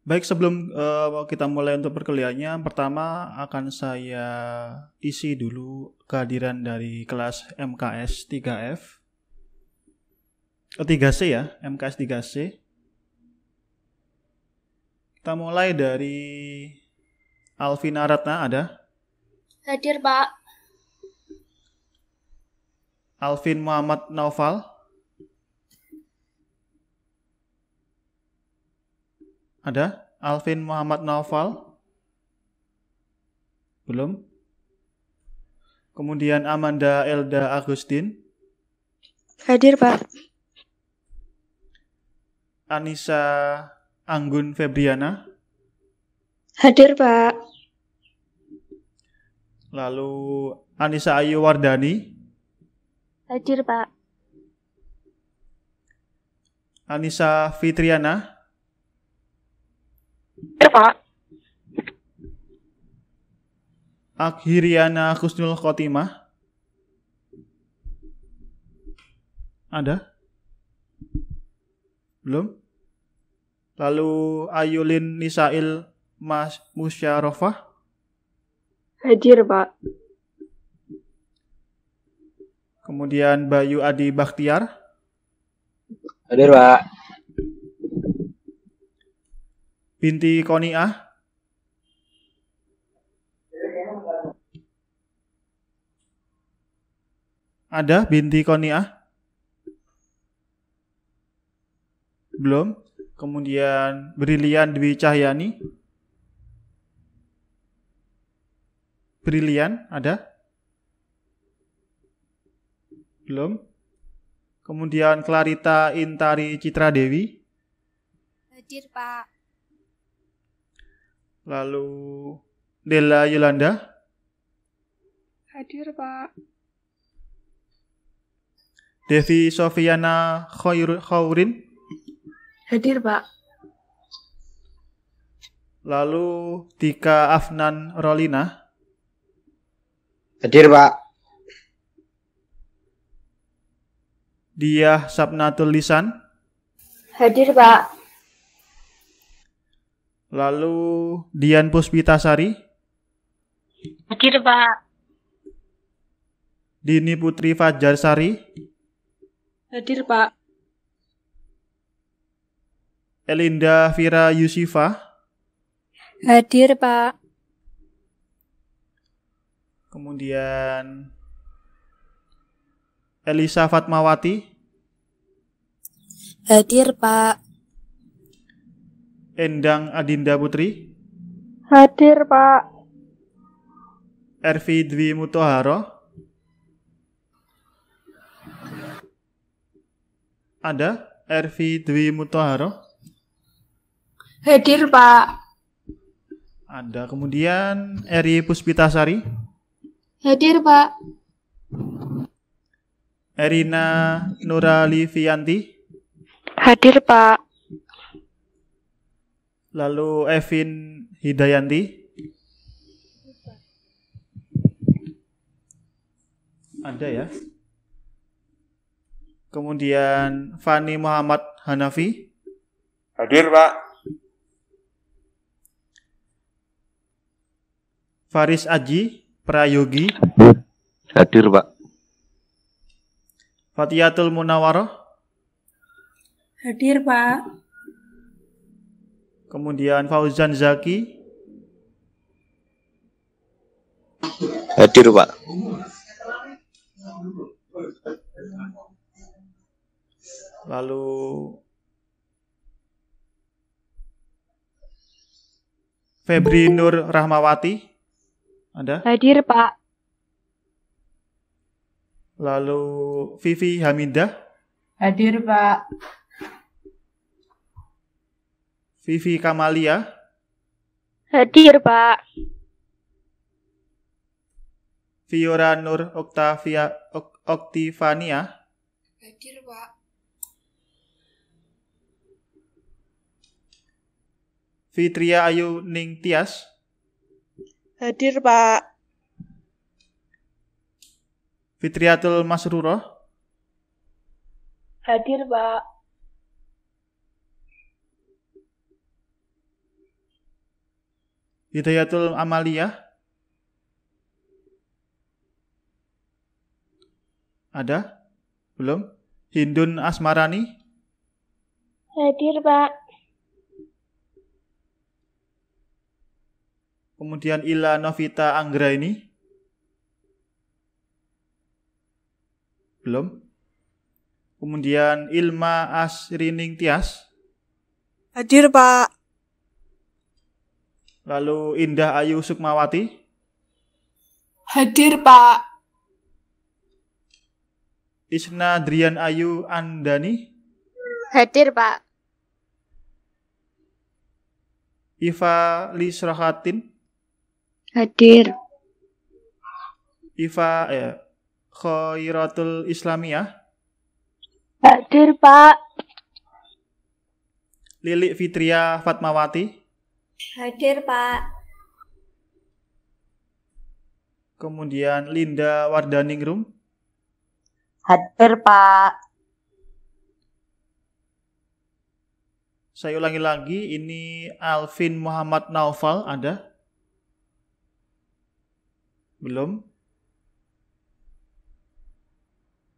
Baik, sebelum kita mulai untuk perkuliahannya, pertama akan saya isi dulu kehadiran dari kelas MKS 3F. 3C ya, MKS 3C. Kita mulai dari Alvina Ratna, ada? Hadir, Pak. Alvin Muhammad Naufal. Ada? Alvin Muhammad Naufal? Belum. Kemudian Amanda Elda Agustin. Hadir, Pak. Anissa Anggun Febriana. Hadir, Pak. Lalu Anissa Ayu Wardani. Hadir, Pak. Anissa Fitriana. Hadir, Pak. Akhiriana Husnul Khotimah. Ada? Belum? Lalu Ayulin Nisail Musyarofah. Hadir, Pak. Kemudian Bayu Adi Bakhtiar. Hadir, Pak. Binti Koniah. Ada Binti Koniah? Belum. Kemudian Brilian Dwi Cahyani. Brilian, ada? Belum. Kemudian Clarita Intari Citra Dewi. Hadir, Pak. Lalu Della Yolanda. Hadir, Pak. Devi Sofiana Khaurin. Hadir, Pak. Lalu Dika Afnan Rolina. Hadir, Pak. Diah Sapnatul Lisan. Hadir, Pak. Lalu Dian Puspitasari. Hadir, Pak. Dini Putri Fajarsari. Hadir, Pak. Elinda Vira Yusifa. Hadir, Pak. Kemudian Elisa Fatmawati. Hadir, Pak. Endang Adinda Putri. Hadir, Pak. Ervi Dwi Mutoharo. Ada Ervi Dwi Mutoharo. Hadir, Pak. Ada. Kemudian Eri Puspitasari. Hadir, Pak. Erina Nuralivianti. Hadir, Pak. Lalu Evin Hidayanti. Ada ya. Kemudian Fani Muhammad Hanafi. Hadir, Pak. Faris Aji Prayogi. Hadir, Pak. Fatiyatul Munawaroh. Hadir, Pak. Kemudian Fauzan Zaki. Hadir, Pak. Lalu Febri Nur Rahmawati. Ada. Hadir, Pak. Lalu Vivi Hamidah. Hadir, Pak. Vivi Kamalia. Hadir, Pak. Fiora Nur Oktivania. Hadir, Pak. Fitria Ayu Ning Tias. Hadir, Pak. Fitriatul Masruroh. Hadir, Pak. Hidayatul Amaliyah? Ada? Belum? Hindun Asmarani? Hadir, Pak. Kemudian Ila Novita Anggraini? Belum? Kemudian Ilma Asrining Tias? Hadir, Pak. Lalu Indah Ayu Sukmawati? Hadir, Pak. Isna Drian Ayu Andani? Hadir, Pak. Iva Lisrahatin? Hadir. Iva Khairatul Islamiyah? Hadir, Pak. Lilik Fitria Fatmawati? Hadir, Pak. Kemudian Linda Wardaningrum? Hadir, Pak. Saya ulangi lagi, ini Alvin Muhammad Naufal ada? Belum?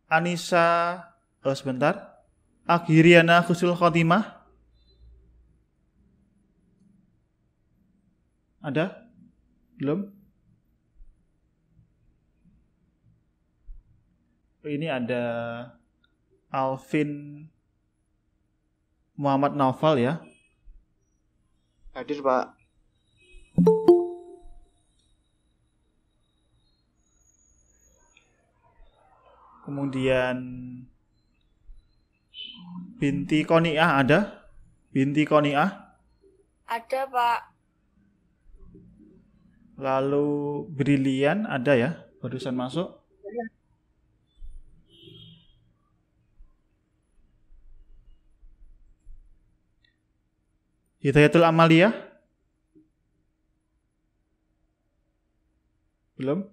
Anissa, sebentar. Akhiriana Khusul Khotimah? Ada? Belum? Ini ada Alvin Muhammad Naufal ya. Hadir, Pak. Kemudian Binti Koniah ada? Binti Koniah? Ada, Pak. Lalu Brilian ada ya? Barusan masuk. Hidayatul Amaliyah? Belum?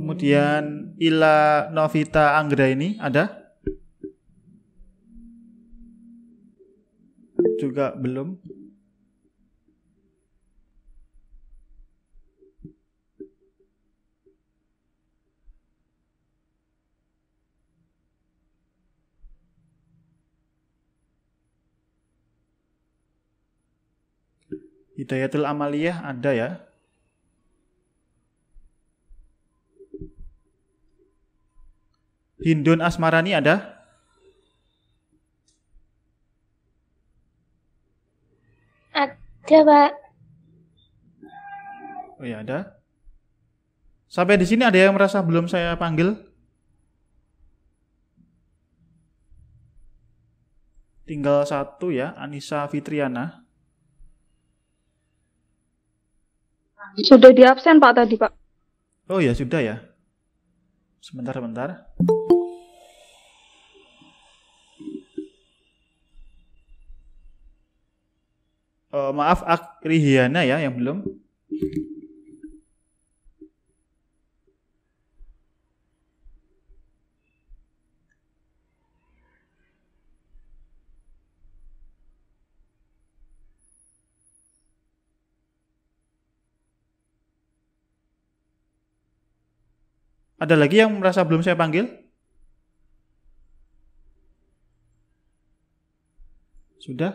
Kemudian Ila Novita Anggraini ada? Juga belum. Hidayatul Amaliyah ada ya? Hindun Asmarani ada? Ada, Pak. Oh ya ada. Sampai di sini ada yang merasa belum saya panggil? Tinggal satu ya, Anissa Fitriana. Sudah di absen, Pak, tadi, Pak. Oh ya sudah ya. Sebentar. Maaf Akrihiana ya yang belum. Ada lagi yang merasa belum saya panggil? Sudah?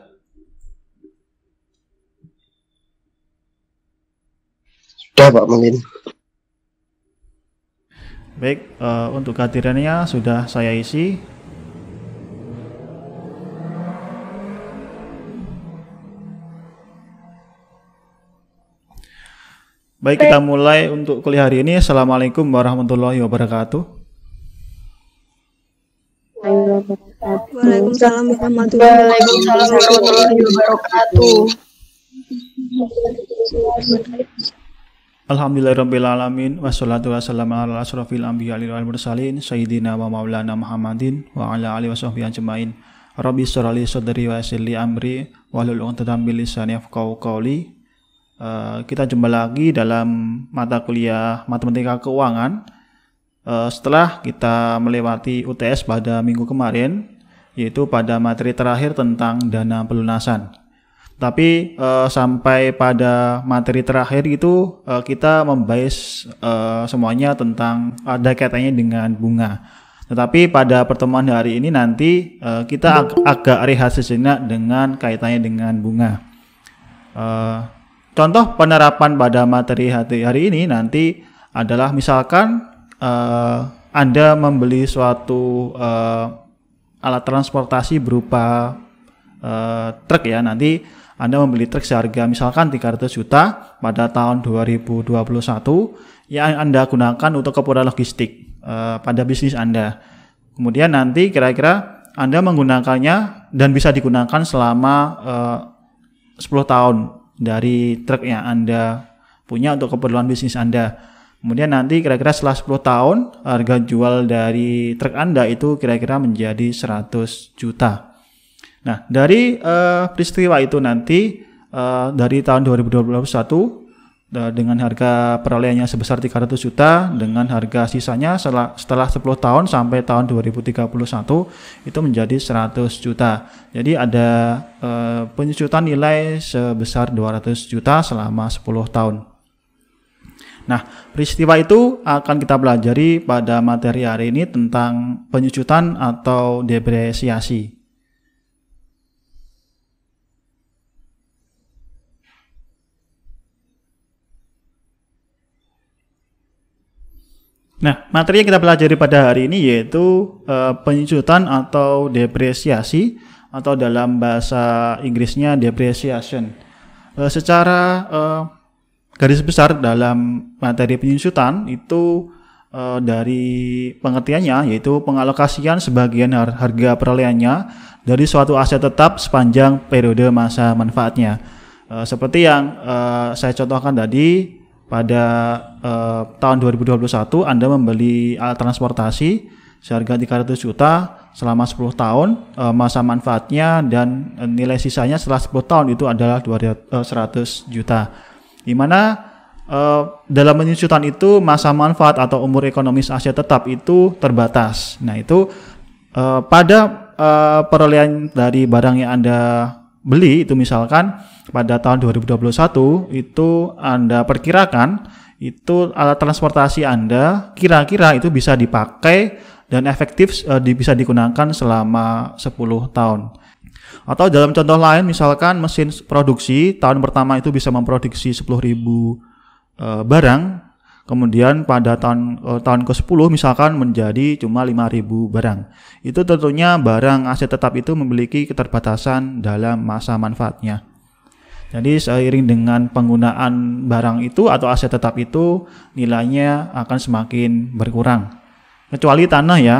Sudah, Pak, mungkin. Baik, untuk kehadirannya sudah saya isi. Baik, kita mulai untuk kuliah hari ini. Assalamualaikum warahmatullahi wabarakatuh. Waalaikumsalam warahmatullahi wabarakatuh. Alhamdulillahirrabbilalamin. Wassalatu wassalamu ala asrafil anbiya wal mursalin sayyidina wa maulana Muhammadin wa ala alihi wasahbihi ajmain. Rabbi shrah li sadri wa yassir li amri wahlul 'uqdatam min lisani yafqahu qawli. Kita jumpa lagi dalam mata kuliah Matematika Keuangan. setelah kita melewati UTS pada minggu kemarin, yaitu pada materi terakhir tentang dana pelunasan. Tapi sampai pada materi terakhir itu kita membahas semuanya tentang ada kaitannya dengan bunga. Tetapi pada pertemuan hari ini nanti kita agak rehat sejenak dengan kaitannya dengan bunga. Contoh penerapan pada materi hari ini nanti adalah misalkan Anda membeli suatu alat transportasi berupa truk ya, nanti Anda membeli truk seharga misalkan 300 juta pada tahun 2021 yang Anda gunakan untuk keperluan logistik pada bisnis Anda. Kemudian nanti kira-kira Anda menggunakannya dan bisa digunakan selama 10 tahun dari truk yang Anda punya untuk keperluan bisnis Anda. Kemudian nanti kira-kira setelah 10 tahun harga jual dari truk Anda itu kira-kira menjadi 100 juta. Nah, dari peristiwa itu nanti dari tahun 2021 dengan harga perolehannya sebesar 300 juta dengan harga sisanya setelah 10 tahun sampai tahun 2031 itu menjadi 100 juta. Jadi ada penyusutan nilai sebesar 200 juta selama 10 tahun. Nah, peristiwa itu akan kita pelajari pada materi hari ini tentang penyusutan atau depresiasi. Nah, materi yang kita pelajari pada hari ini yaitu penyusutan atau depresiasi atau dalam bahasa Inggrisnya depreciation. Secara garis besar dalam materi penyusutan itu dari pengertiannya yaitu pengalokasian sebagian harga perolehannya dari suatu aset tetap sepanjang periode masa manfaatnya. Seperti yang saya contohkan tadi, pada tahun 2021 Anda membeli alat transportasi seharga 300 juta selama 10 tahun, masa manfaatnya dan nilai sisanya setelah 10 tahun itu adalah 100 juta. Di mana dalam penyusutan itu masa manfaat atau umur ekonomis aset tetap itu terbatas. Nah, itu pada perolehan dari barang yang Anda beli itu misalkan pada tahun 2021 itu Anda perkirakan itu alat transportasi Anda kira-kira itu bisa dipakai dan efektif bisa digunakan selama 10 tahun. Atau dalam contoh lain misalkan mesin produksi tahun pertama itu bisa memproduksi 10.000 barang, kemudian pada tahun ke-10 misalkan menjadi cuma 5.000 barang. Itu tentunya barang aset tetap itu memiliki keterbatasan dalam masa manfaatnya. Jadi seiring dengan penggunaan barang itu atau aset tetap itu nilainya akan semakin berkurang. Kecuali tanah ya,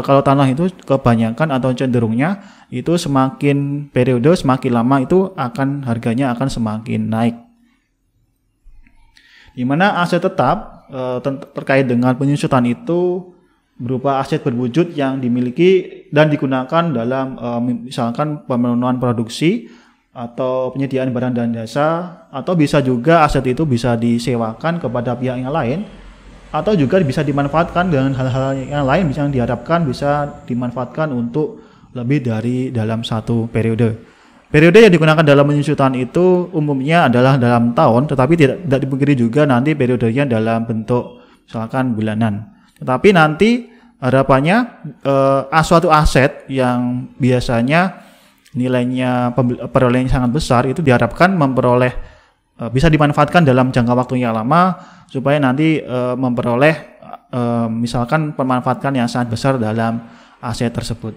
kalau tanah itu kebanyakan atau cenderungnya itu semakin periode semakin lama itu harganya akan semakin naik. Di mana aset tetap terkait dengan penyusutan itu berupa aset berwujud yang dimiliki dan digunakan dalam misalkan pemenuhan produksi atau penyediaan barang dan jasa, atau bisa juga aset itu bisa disewakan kepada pihak yang lain atau juga bisa dimanfaatkan dengan hal-hal yang lain yang diharapkan bisa dimanfaatkan untuk lebih dari dalam satu periode. Periode yang digunakan dalam penyusutan itu umumnya adalah dalam tahun, tetapi tidak dipungkiri juga nanti periodenya dalam bentuk misalkan bulanan. Tetapi nanti harapannya suatu aset yang biasanya nilainya perolehannya sangat besar itu diharapkan memperoleh bisa dimanfaatkan dalam jangka waktu yang lama supaya nanti memperoleh misalkan pemanfaatan yang sangat besar dalam aset tersebut.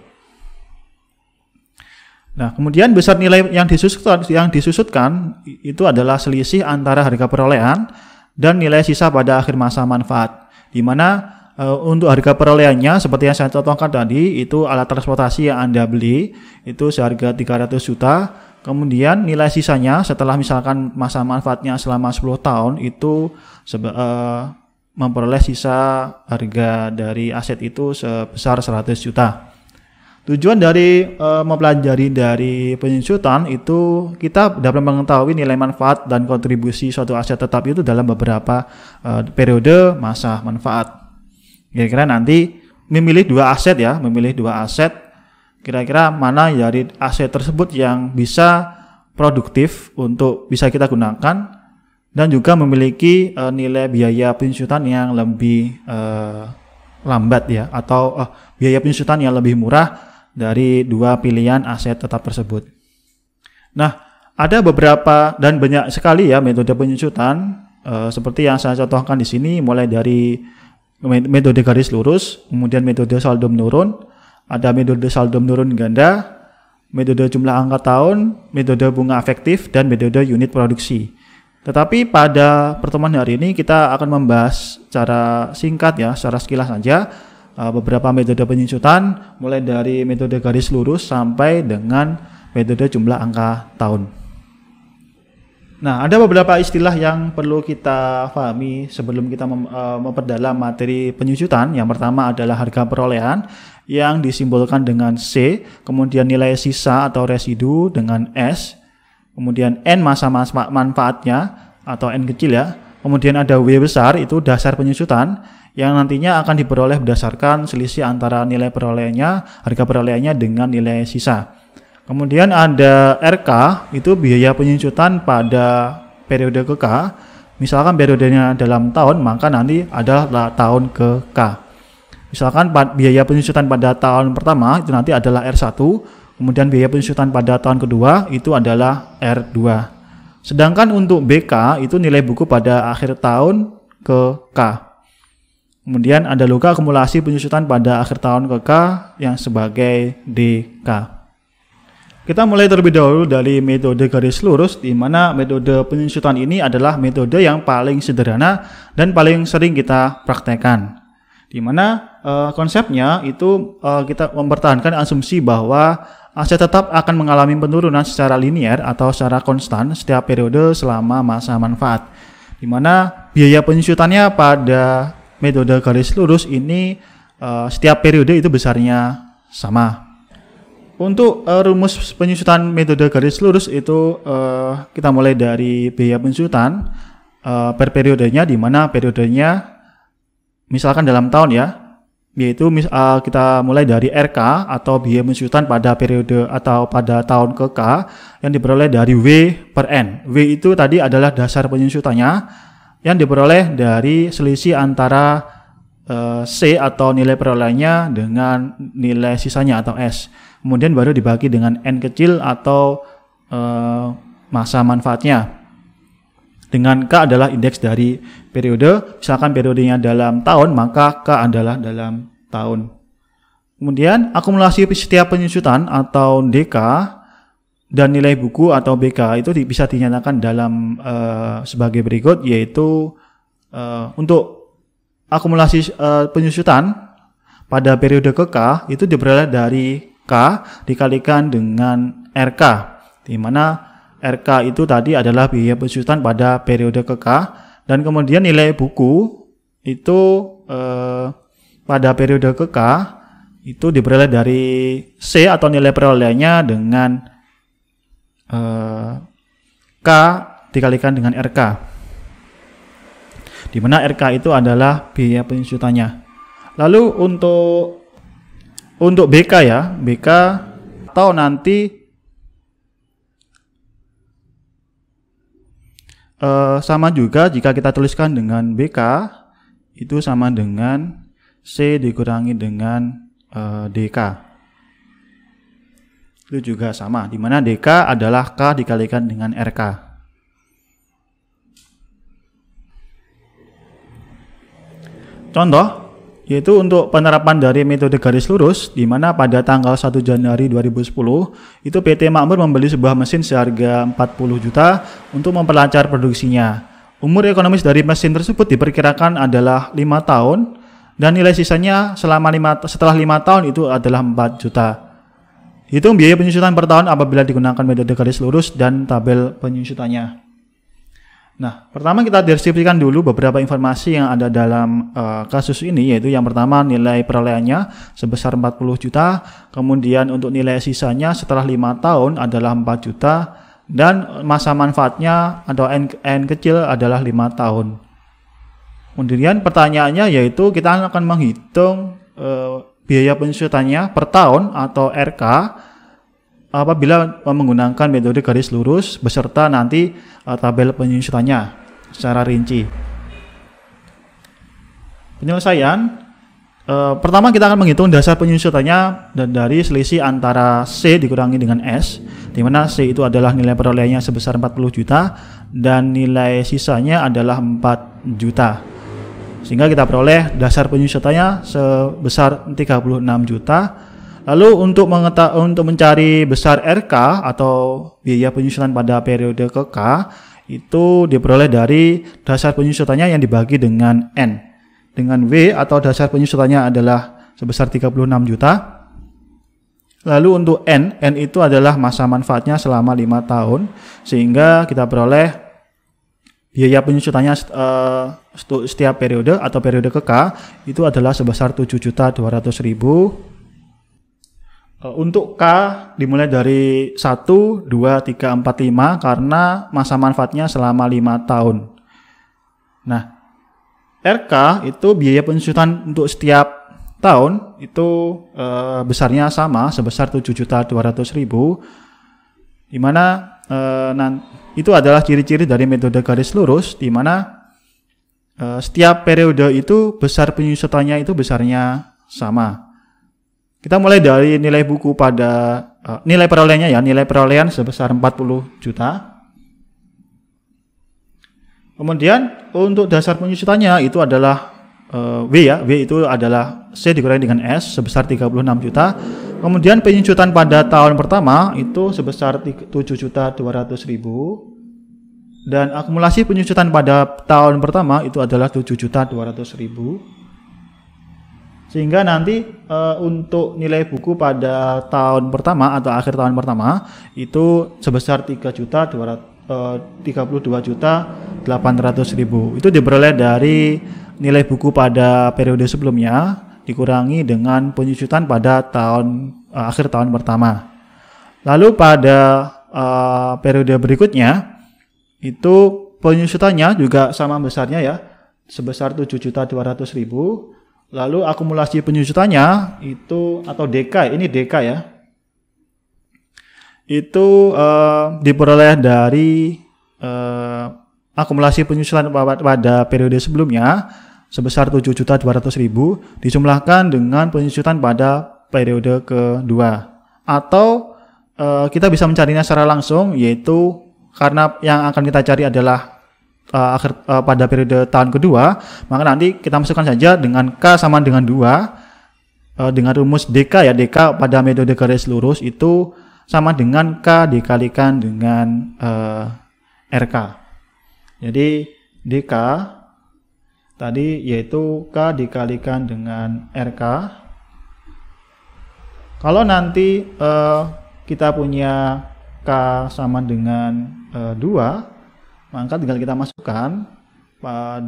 Nah, kemudian besar nilai yang disusutkan itu adalah selisih antara harga perolehan dan nilai sisa pada akhir masa manfaat, di mana untuk harga perolehannya seperti yang saya contohkan tadi itu alat transportasi yang Anda beli itu seharga 300 juta, kemudian nilai sisanya setelah misalkan masa manfaatnya selama 10 tahun itu memperoleh sisa harga dari aset itu sebesar 100 juta. Tujuan dari mempelajari dari penyusutan itu kita dapat mengetahui nilai manfaat dan kontribusi suatu aset tetap itu dalam beberapa periode masa manfaat. Kira-kira nanti memilih dua aset ya, memilih dua aset. Kira-kira mana dari aset tersebut yang bisa produktif untuk bisa kita gunakan dan juga memiliki nilai biaya penyusutan yang lebih lambat ya, atau biaya penyusutan yang lebih murah dari dua pilihan aset tetap tersebut. Nah, ada beberapa dan banyak sekali ya metode penyusutan seperti yang saya contohkan di sini, mulai dari metode garis lurus, kemudian metode saldo menurun, ada metode saldo menurun ganda, metode jumlah angka tahun, metode bunga efektif, dan metode unit produksi. Tetapi pada pertemuan hari ini kita akan membahas secara singkat ya, secara sekilas saja beberapa metode penyusutan, mulai dari metode garis lurus sampai dengan metode jumlah angka tahun. Nah, ada beberapa istilah yang perlu kita pahami sebelum kita memperdalam materi penyusutan. Yang pertama adalah harga perolehan yang disimbolkan dengan C, kemudian nilai sisa atau residu dengan S, kemudian N masa manfaatnya atau N kecil ya, kemudian ada W besar, itu dasar penyusutan yang nantinya akan diperoleh berdasarkan selisih antara nilai perolehannya, harga perolehannya dengan nilai sisa. Kemudian ada RK, itu biaya penyusutan pada periode ke K. Misalkan periodenya dalam tahun, maka nanti adalah tahun ke K. Misalkan biaya penyusutan pada tahun pertama itu nanti adalah R1, kemudian biaya penyusutan pada tahun kedua itu adalah R2. Sedangkan untuk BK itu nilai buku pada akhir tahun ke K. Kemudian ada juga akumulasi penyusutan pada akhir tahun ke K yang sebagai DK. Kita mulai terlebih dahulu dari metode garis lurus, di mana metode penyusutan ini adalah metode yang paling sederhana dan paling sering kita praktekkan. Di mana konsepnya itu kita mempertahankan asumsi bahwa aset tetap akan mengalami penurunan secara linear atau secara konstan setiap periode selama masa manfaat. Di mana biaya penyusutannya pada metode garis lurus ini setiap periode itu besarnya sama. Untuk rumus penyusutan metode garis lurus itu kita mulai dari biaya penyusutan per periodenya, di mana periodenya misalkan dalam tahun ya, yaitu kita mulai dari RK atau biaya penyusutan pada periode atau pada tahun ke K yang diperoleh dari W per N. W itu tadi adalah dasar penyusutannya yang diperoleh dari selisih antara C atau nilai perolehannya dengan nilai sisanya atau S. Kemudian baru dibagi dengan N kecil atau masa manfaatnya. Dengan K adalah indeks dari periode. Misalkan periodenya dalam tahun, maka K adalah dalam tahun. Kemudian akumulasi setiap penyusutan atau DK dan nilai buku atau BK itu bisa dinyatakan dalam sebagai berikut, yaitu untuk akumulasi penyusutan pada periode ke K itu diperoleh dari K dikalikan dengan RK, di mana RK itu tadi adalah biaya penyusutan pada periode ke K, dan kemudian nilai buku itu pada periode ke K itu diperoleh dari C atau nilai perolehannya dengan K dikalikan dengan RK, di mana RK itu adalah biaya penyusutannya. Lalu untuk BK ya, BK atau nanti sama juga jika kita tuliskan dengan BK itu sama dengan C dikurangi dengan DK. Itu juga sama, di mana DK adalah K dikalikan dengan RK. Contoh yaitu untuk penerapan dari metode garis lurus, di mana pada tanggal 1 Januari 2010 itu PT Makmur membeli sebuah mesin seharga 40 juta untuk memperlancar produksinya. Umur ekonomis dari mesin tersebut diperkirakan adalah 5 tahun dan nilai sisanya setelah 5 tahun itu adalah 4 juta. Hitung biaya penyusutan per tahun apabila digunakan metode garis lurus dan tabel penyusutannya. Nah, pertama kita deskripsikan dulu beberapa informasi yang ada dalam kasus ini, yaitu yang pertama nilai perolehannya sebesar 40 juta, kemudian untuk nilai sisanya setelah 5 tahun adalah 4 juta, dan masa manfaatnya atau N kecil adalah 5 tahun. Kemudian pertanyaannya yaitu kita akan menghitung biaya penyusutannya per tahun atau RK apabila menggunakan metode garis lurus beserta nanti tabel penyusutannya secara rinci. Penyelesaian. Pertama kita akan menghitung dasar penyusutannya dari selisih antara C dikurangi dengan S, di mana C itu adalah nilai perolehannya sebesar 40 juta dan nilai sisanya adalah 4 juta. Sehingga kita peroleh dasar penyusutannya sebesar 36 juta. Lalu untuk mencari besar RK atau biaya penyusutan pada periode ke K itu diperoleh dari dasar penyusutannya yang dibagi dengan N. Dengan W atau dasar penyusutannya adalah sebesar 36 juta. Lalu untuk N itu adalah masa manfaatnya selama 5 tahun. Sehingga kita peroleh biaya penyusutannya setiap periode atau periode ke K itu adalah sebesar 7.200.000. Untuk K dimulai dari 1, 2, 3, 4, 5 karena masa manfaatnya selama 5 tahun. Nah, RK itu biaya penyusutan untuk setiap tahun itu besarnya sama sebesar 7.200.000, di mana itu adalah ciri-ciri dari metode garis lurus, di mana setiap periode itu besar penyusutannya itu besarnya sama. Kita mulai dari nilai buku pada nilai perolehannya ya, nilai perolehan sebesar 40 juta. Kemudian untuk dasar penyusutannya itu adalah W ya, W itu adalah C dikurangi dengan S sebesar 36 juta. Kemudian penyusutan pada tahun pertama itu sebesar 7.200.000 dan akumulasi penyusutan pada tahun pertama itu adalah 7.200.000. Sehingga nanti untuk nilai buku pada tahun pertama atau akhir tahun pertama itu sebesar 32.800.000. Itu diperoleh dari nilai buku pada periode sebelumnya dikurangi dengan penyusutan pada akhir tahun pertama. Lalu pada periode berikutnya itu penyusutannya juga sama besarnya ya, sebesar 7.200.000. Lalu akumulasi penyusutannya itu atau DK, ini DK ya, itu diperoleh dari akumulasi penyusutan pada periode sebelumnya sebesar 7.200.000 dijumlahkan dengan penyusutan pada periode kedua. Atau kita bisa mencarinya secara langsung, yaitu karena yang akan kita cari adalah pada periode tahun kedua, maka nanti kita masukkan saja dengan K sama dengan 2 dengan rumus DK ya, DK pada metode garis lurus itu sama dengan K dikalikan dengan RK. Jadi DK tadi yaitu K dikalikan dengan RK. Kalau nanti kita punya K sama dengan 2, maka tinggal kita masukkan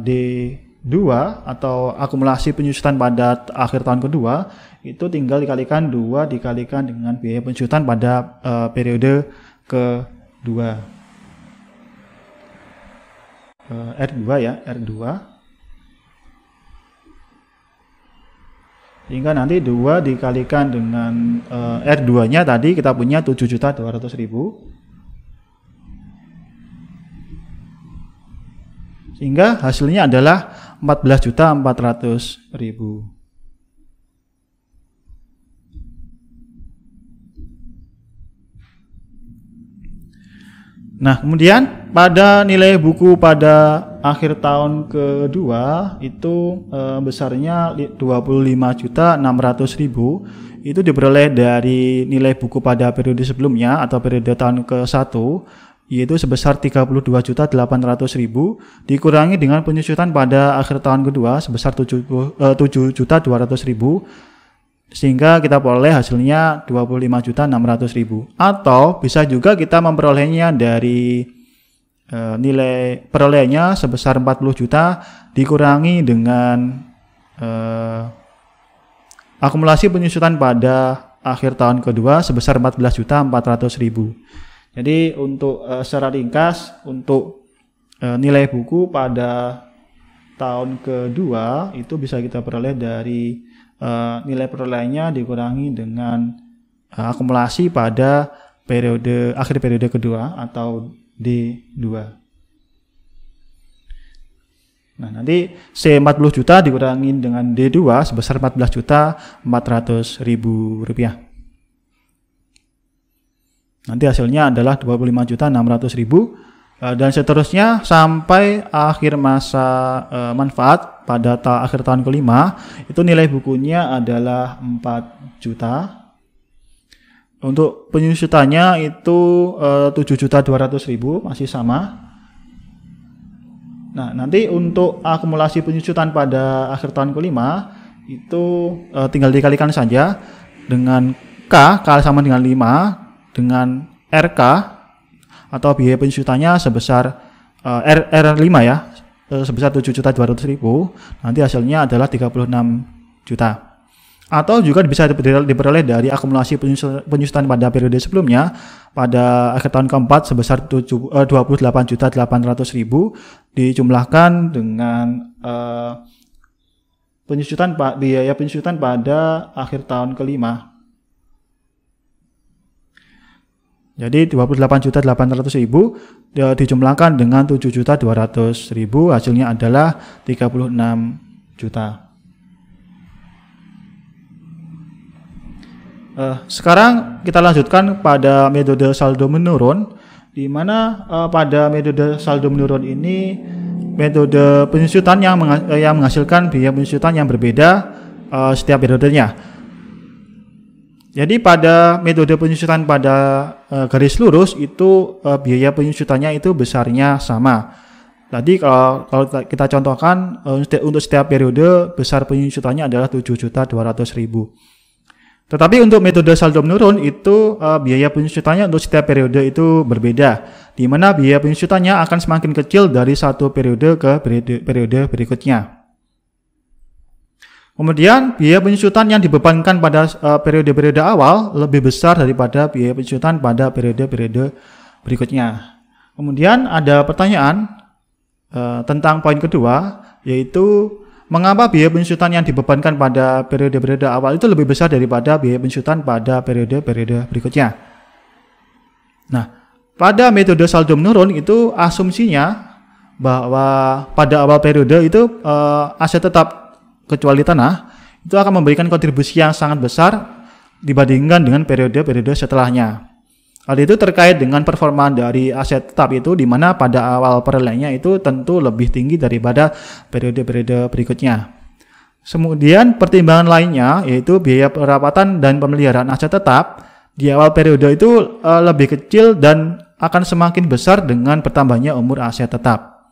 D2 atau akumulasi penyusutan pada akhir tahun kedua itu tinggal dikalikan 2 dikalikan dengan biaya penyusutan pada periode kedua. R2 ya, R2. Hingga nanti 2 dikalikan dengan R2-nya tadi kita punya 7.200.000. Sehingga hasilnya adalah 14.400.000. Nah, kemudian pada nilai buku pada akhir tahun kedua itu besarnya 25.600.000. Itu diperoleh dari nilai buku pada periode sebelumnya atau periode tahun ke-1, yaitu sebesar 32.800.000 dikurangi dengan penyusutan pada akhir tahun kedua sebesar 7.200.000, sehingga kita peroleh hasilnya 25.600.000. Atau bisa juga kita memperolehnya dari nilai perolehannya sebesar 40 juta dikurangi dengan akumulasi penyusutan pada akhir tahun kedua sebesar 14.400.000. Jadi untuk secara ringkas untuk nilai buku pada tahun kedua itu bisa kita peroleh dari nilai perolehannya dikurangi dengan akumulasi pada akhir periode kedua atau D2. Nah, nanti C40 juta dikurangi dengan D2 sebesar 14.400.000 rupiah. Nanti hasilnya adalah 25.600.000 dan seterusnya sampai akhir masa manfaat pada akhir tahun kelima itu nilai bukunya adalah 4 juta. Untuk penyusutannya itu 7.200.000 masih sama. Nah, nanti untuk akumulasi penyusutan pada akhir tahun kelima itu tinggal dikalikan saja dengan K sama dengan 5 dengan RK atau biaya penyusutannya sebesar R5 ya, sebesar 7.200.000. Nanti hasilnya adalah 36 juta. Atau juga bisa diperoleh dari akumulasi penyusutan pada periode sebelumnya pada akhir tahun keempat sebesar 28.800.000 dijumlahkan dengan biaya penyusutan pada akhir tahun kelima. Jadi 28.800.000 dijumlahkan dengan 7.200.000 hasilnya adalah 36 juta. Sekarang kita lanjutkan pada metode saldo menurun, di mana pada metode saldo menurun ini metode penyusutan yang menghasilkan biaya penyusutan yang berbeda setiap periodenya. Jadi pada metode penyusutan pada garis lurus itu biaya penyusutannya itu besarnya sama. Tadi kalau kita contohkan untuk setiap periode besar penyusutannya adalah 7.200.000. Tetapi untuk metode saldo menurun itu biaya penyusutannya untuk setiap periode itu berbeda, di mana biaya penyusutannya akan semakin kecil dari satu periode ke periode berikutnya. Kemudian biaya penyusutan yang dibebankan pada periode-periode awal lebih besar daripada biaya penyusutan pada periode-periode berikutnya. Kemudian ada pertanyaan tentang poin kedua, yaitu mengapa biaya penyusutan yang dibebankan pada periode-periode awal itu lebih besar daripada biaya penyusutan pada periode-periode berikutnya? Nah, pada metode saldo menurun itu asumsinya bahwa pada awal periode itu aset tetap kecuali tanah itu akan memberikan kontribusi yang sangat besar dibandingkan dengan periode-periode setelahnya. Hal itu terkait dengan performa dari aset tetap itu, di mana pada awal perolehannya itu tentu lebih tinggi daripada periode-periode berikutnya. Kemudian pertimbangan lainnya yaitu biaya perawatan dan pemeliharaan aset tetap di awal periode itu lebih kecil dan akan semakin besar dengan bertambahnya umur aset tetap.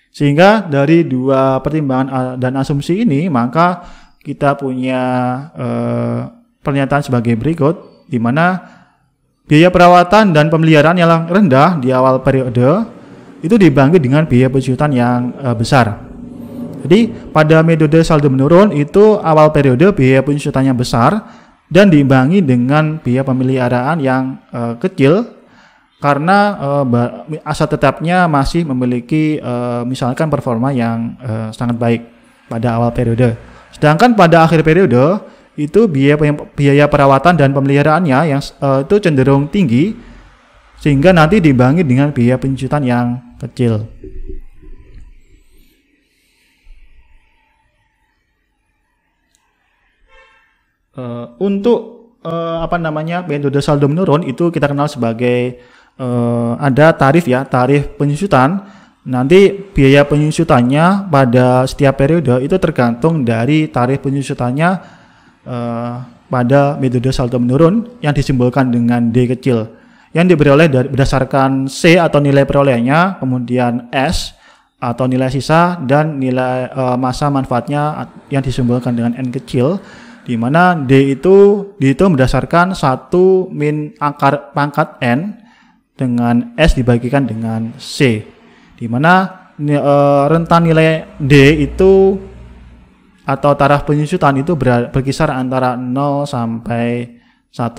Sehingga dari dua pertimbangan dan asumsi ini maka kita punya pernyataan sebagai berikut, di mana biaya perawatan dan pemeliharaan yang rendah di awal periode itu dibagi dengan biaya penyusutan yang besar. Jadi pada metode saldo menurun itu awal periode biaya penyusutannya besar dan diimbangi dengan biaya pemeliharaan yang kecil karena aset tetapnya masih memiliki misalkan performa yang sangat baik pada awal periode. Sedangkan pada akhir periode itu biaya perawatan dan pemeliharaannya yang itu cenderung tinggi sehingga nanti dibagi dengan biaya penyusutan yang kecil. Untuk metode saldo menurun itu kita kenal sebagai ada tarif ya, tarif penyusutan. Nanti biaya penyusutannya pada setiap periode itu tergantung dari tarif penyusutannya pada metode saldo menurun yang disimbolkan dengan D kecil yang diperoleh berdasarkan C atau nilai perolehannya, kemudian S atau nilai sisa, dan nilai masa manfaatnya yang disimbolkan dengan N kecil, di mana D itu dihitung berdasarkan 1 min akar pangkat N dengan S dibagikan dengan C, di mana rentan nilai D itu atau taraf penyusutan itu berkisar antara 0 sampai 1.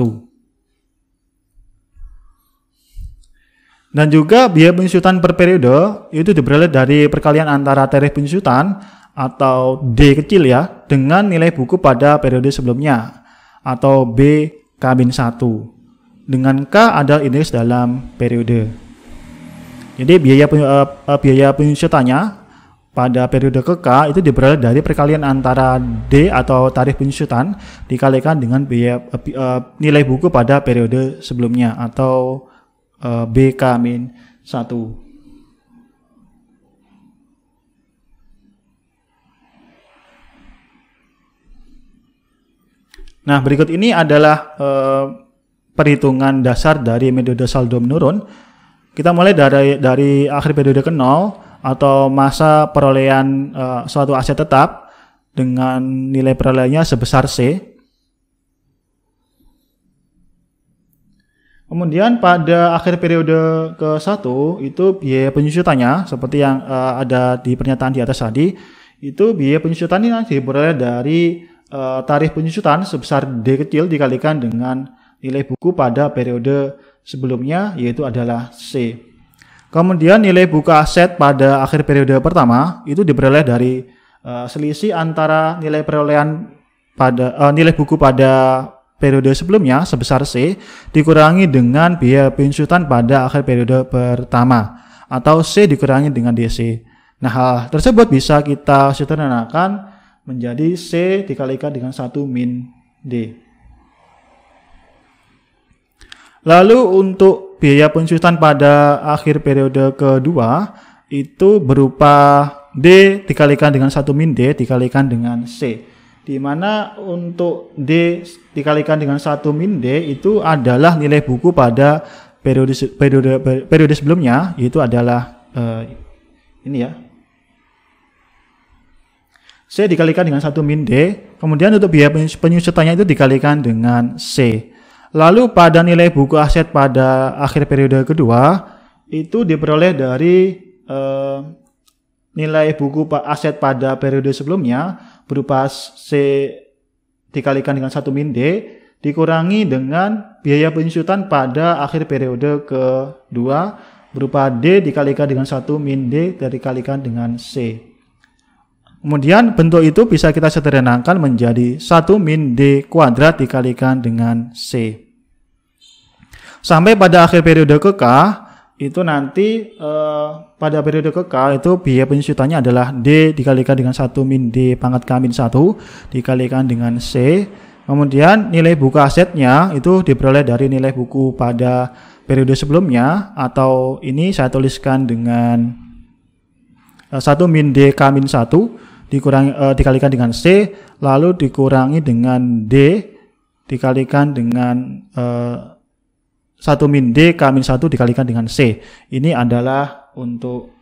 Dan juga biaya penyusutan per periode itu diperoleh dari perkalian antara tarif penyusutan atau D kecil ya dengan nilai buku pada periode sebelumnya atau B K-1 dengan K adalah indeks dalam periode. Jadi biaya penyusutannya pada periode ke K itu diperoleh dari perkalian antara D atau tarif penyusutan dikalikan dengan nilai buku pada periode sebelumnya atau BK-1. Nah, berikut ini adalah perhitungan dasar dari metode saldo menurun. Kita mulai dari akhir periode ke 0 atau masa perolehan suatu aset tetap dengan nilai perolehannya sebesar C. Kemudian pada akhir periode ke-1 itu biaya penyusutannya seperti yang ada di pernyataan di atas tadi, itu biaya penyusutan ini diperoleh dari tarif penyusutan sebesar D kecil dikalikan dengan nilai buku pada periode sebelumnya yaitu adalah C. Kemudian nilai buku aset pada akhir periode pertama itu diperoleh dari selisih antara nilai perolehan pada nilai buku pada periode sebelumnya sebesar C dikurangi dengan biaya penyusutan pada akhir periode pertama atau C dikurangi dengan DC. Nah, hal tersebut bisa kita sederhanakan menjadi C dikalikan dengan 1 min D. Lalu untuk biaya penyusutan pada akhir periode kedua itu berupa D dikalikan dengan 1 min D dikalikan dengan C. Di mana untuk D dikalikan dengan 1 min D itu adalah nilai buku pada periode sebelumnya, yaitu adalah ini ya. C dikalikan dengan 1 min D, kemudian untuk biaya penyusutannya itu dikalikan dengan C. Lalu pada nilai buku aset pada akhir periode kedua itu diperoleh dari nilai buku aset pada periode sebelumnya berupa C dikalikan dengan 1 min D dikurangi dengan biaya penyusutan pada akhir periode kedua berupa D dikalikan dengan 1 min D dikalikan dengan C. Kemudian bentuk itu bisa kita sederhanakan menjadi 1 min D kuadrat dikalikan dengan C. Sampai pada akhir periode ke K itu nanti pada periode ke K itu biaya penyusutannya adalah D dikalikan dengan 1 min D pangkat K min 1 dikalikan dengan C. Kemudian nilai buku asetnya itu diperoleh dari nilai buku pada periode sebelumnya atau ini saya tuliskan dengan 1 min D K min 1 dikalikan dengan C lalu dikurangi dengan D dikalikan dengan 1 min D K min 1 dikalikan dengan C. Ini adalah untuk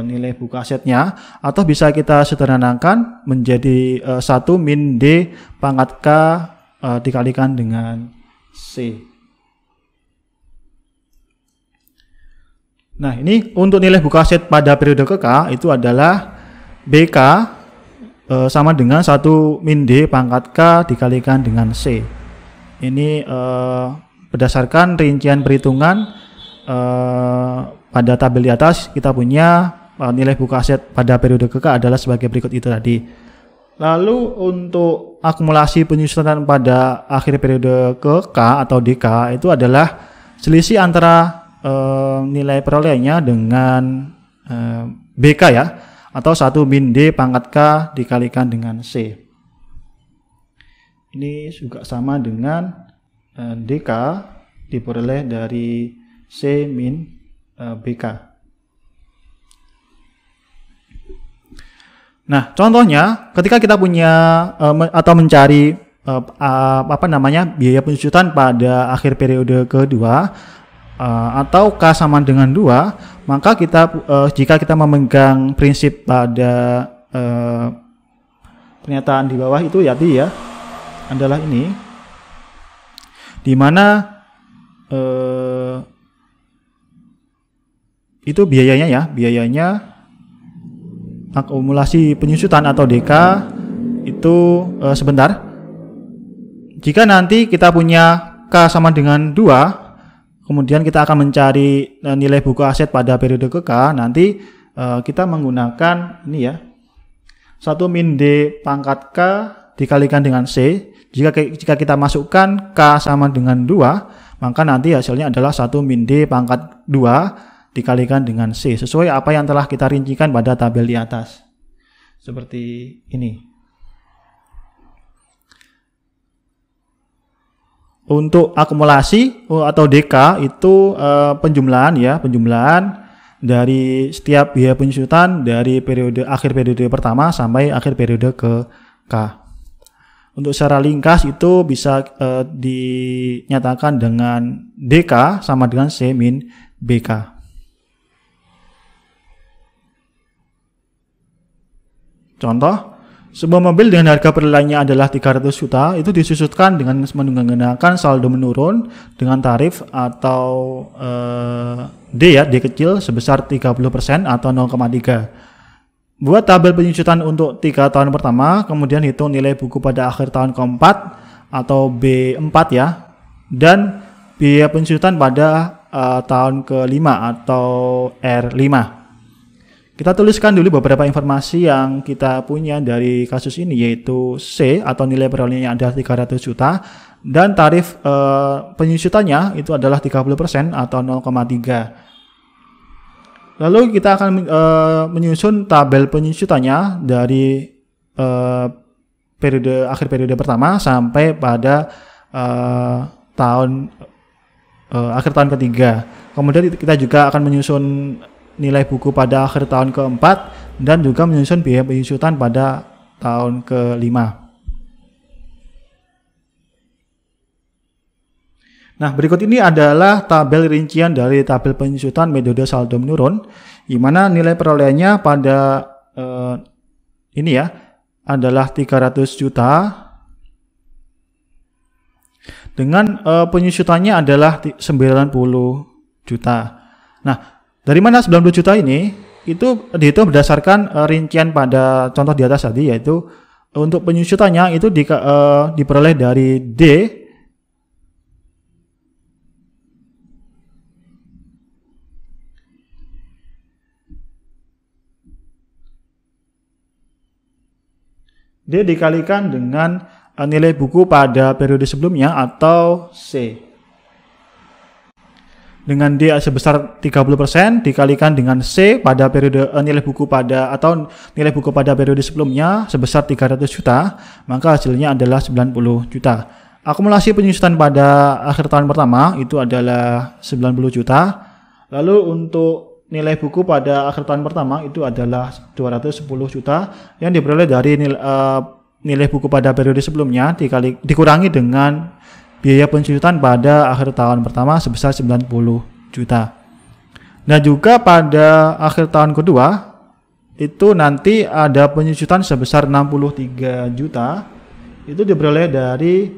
nilai buku asetnya atau bisa kita sederhanakan menjadi 1 min D pangkat K dikalikan dengan C. Nah, ini untuk nilai buku aset pada periode ke K itu adalah BK sama dengan 1 min D pangkat K dikalikan dengan C. Ini berdasarkan rincian perhitungan pada tabel di atas kita punya nilai buku aset pada periode ke K adalah sebagai berikut itu tadi. Lalu untuk akumulasi penyusutan pada akhir periode ke K atau DK itu adalah selisih antara nilai perolehannya dengan BK ya atau 1 min D pangkat K dikalikan dengan C. Ini juga sama dengan DK diperoleh dari C min BK. Nah, contohnya ketika kita punya atau mencari biaya penyusutan pada akhir periode kedua atau K sama dengan 2, maka kita jika kita memegang prinsip pada pernyataan di bawah itu ya adalah ini, di mana itu biayanya akumulasi penyusutan atau DK itu sebentar. Jika nanti kita punya K sama dengan 2, kemudian kita akan mencari nilai buku aset pada periode ke K, nanti kita menggunakan ini ya, 1 min D pangkat K dikalikan dengan C. Jika kita masukkan K sama dengan 2, maka nanti hasilnya adalah 1 min D pangkat 2 dikalikan dengan C, sesuai apa yang telah kita rincikan pada tabel di atas. Seperti ini. Untuk akumulasi atau DK itu penjumlahan ya, penjumlahan dari setiap biaya penyusutan dari akhir periode pertama sampai akhir periode ke K. Untuk secara ringkas itu bisa dinyatakan dengan DK sama dengan C min BK. Contoh, sebuah mobil dengan harga per lainnya adalah 300 juta itu disusutkan dengan menggunakan saldo menurun dengan tarif atau D ya, D kecil sebesar 30% atau 0,3. Buat tabel penyusutan untuk 3 tahun pertama, kemudian hitung nilai buku pada akhir tahun keempat atau B4 ya, dan biaya penyusutan pada tahun kelima atau R5. Kita tuliskan dulu beberapa informasi yang kita punya dari kasus ini, yaitu C atau nilai perolehannya adalah 300 juta dan tarif penyusutannya itu adalah 30% atau 0,3. Lalu kita akan menyusun tabel penyusutannya dari akhir periode pertama sampai pada akhir tahun ketiga. Kemudian kita juga akan menyusun nilai buku pada akhir tahun keempat dan juga menyusun biaya penyusutan pada tahun kelima. Nah, berikut ini adalah tabel rincian dari tabel penyusutan metode saldo menurun, di mana nilai perolehannya pada ini ya adalah 300 juta dengan penyusutannya adalah 90 juta. Nah, dari mana 90 juta ini? Itu dihitung berdasarkan rincian pada contoh di atas tadi, yaitu untuk penyusutannya itu diperoleh dari D dikalikan dengan nilai buku pada periode sebelumnya atau C. Dengan D sebesar 30% dikalikan dengan C pada periode nilai buku pada periode sebelumnya sebesar 300 juta, maka hasilnya adalah 90 juta. Akumulasi penyusutan pada akhir tahun pertama itu adalah 90 juta. Lalu untuk nilai buku pada akhir tahun pertama itu adalah 210 juta yang diperoleh dari nilai buku pada periode sebelumnya dikurangi dengan biaya penyusutan pada akhir tahun pertama sebesar 90 juta. Nah, juga pada akhir tahun kedua itu nanti ada penyusutan sebesar 63 juta. Itu diperoleh dari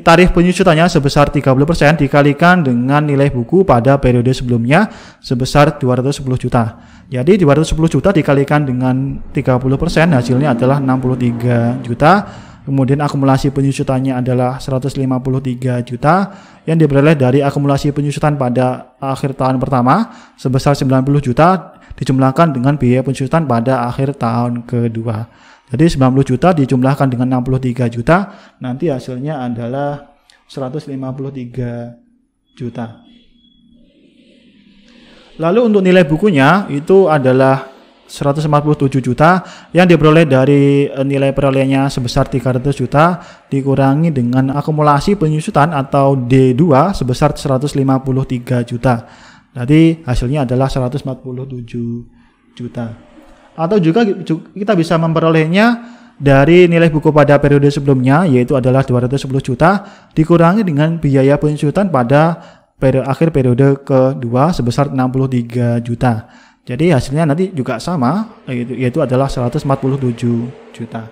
tarif penyusutannya sebesar 30% dikalikan dengan nilai buku pada periode sebelumnya sebesar 210 juta. Jadi 210 juta dikalikan dengan 30% hasilnya adalah 63 juta. Kemudian akumulasi penyusutannya adalah 153 juta yang diperoleh dari akumulasi penyusutan pada akhir tahun pertama sebesar 90 juta dijumlahkan dengan biaya penyusutan pada akhir tahun kedua. Jadi 90 juta dijumlahkan dengan 63 juta, nanti hasilnya adalah 153 juta. Lalu untuk nilai bukunya itu adalah 147 juta yang diperoleh dari nilai perolehannya sebesar 300 juta dikurangi dengan akumulasi penyusutan atau D2 sebesar 153 juta. Jadi hasilnya adalah 147 juta. Atau juga kita bisa memperolehnya dari nilai buku pada periode sebelumnya, yaitu adalah 210 juta dikurangi dengan biaya penyusutan pada akhir periode kedua sebesar 63 juta. Jadi hasilnya nanti juga sama, yaitu adalah 147 juta.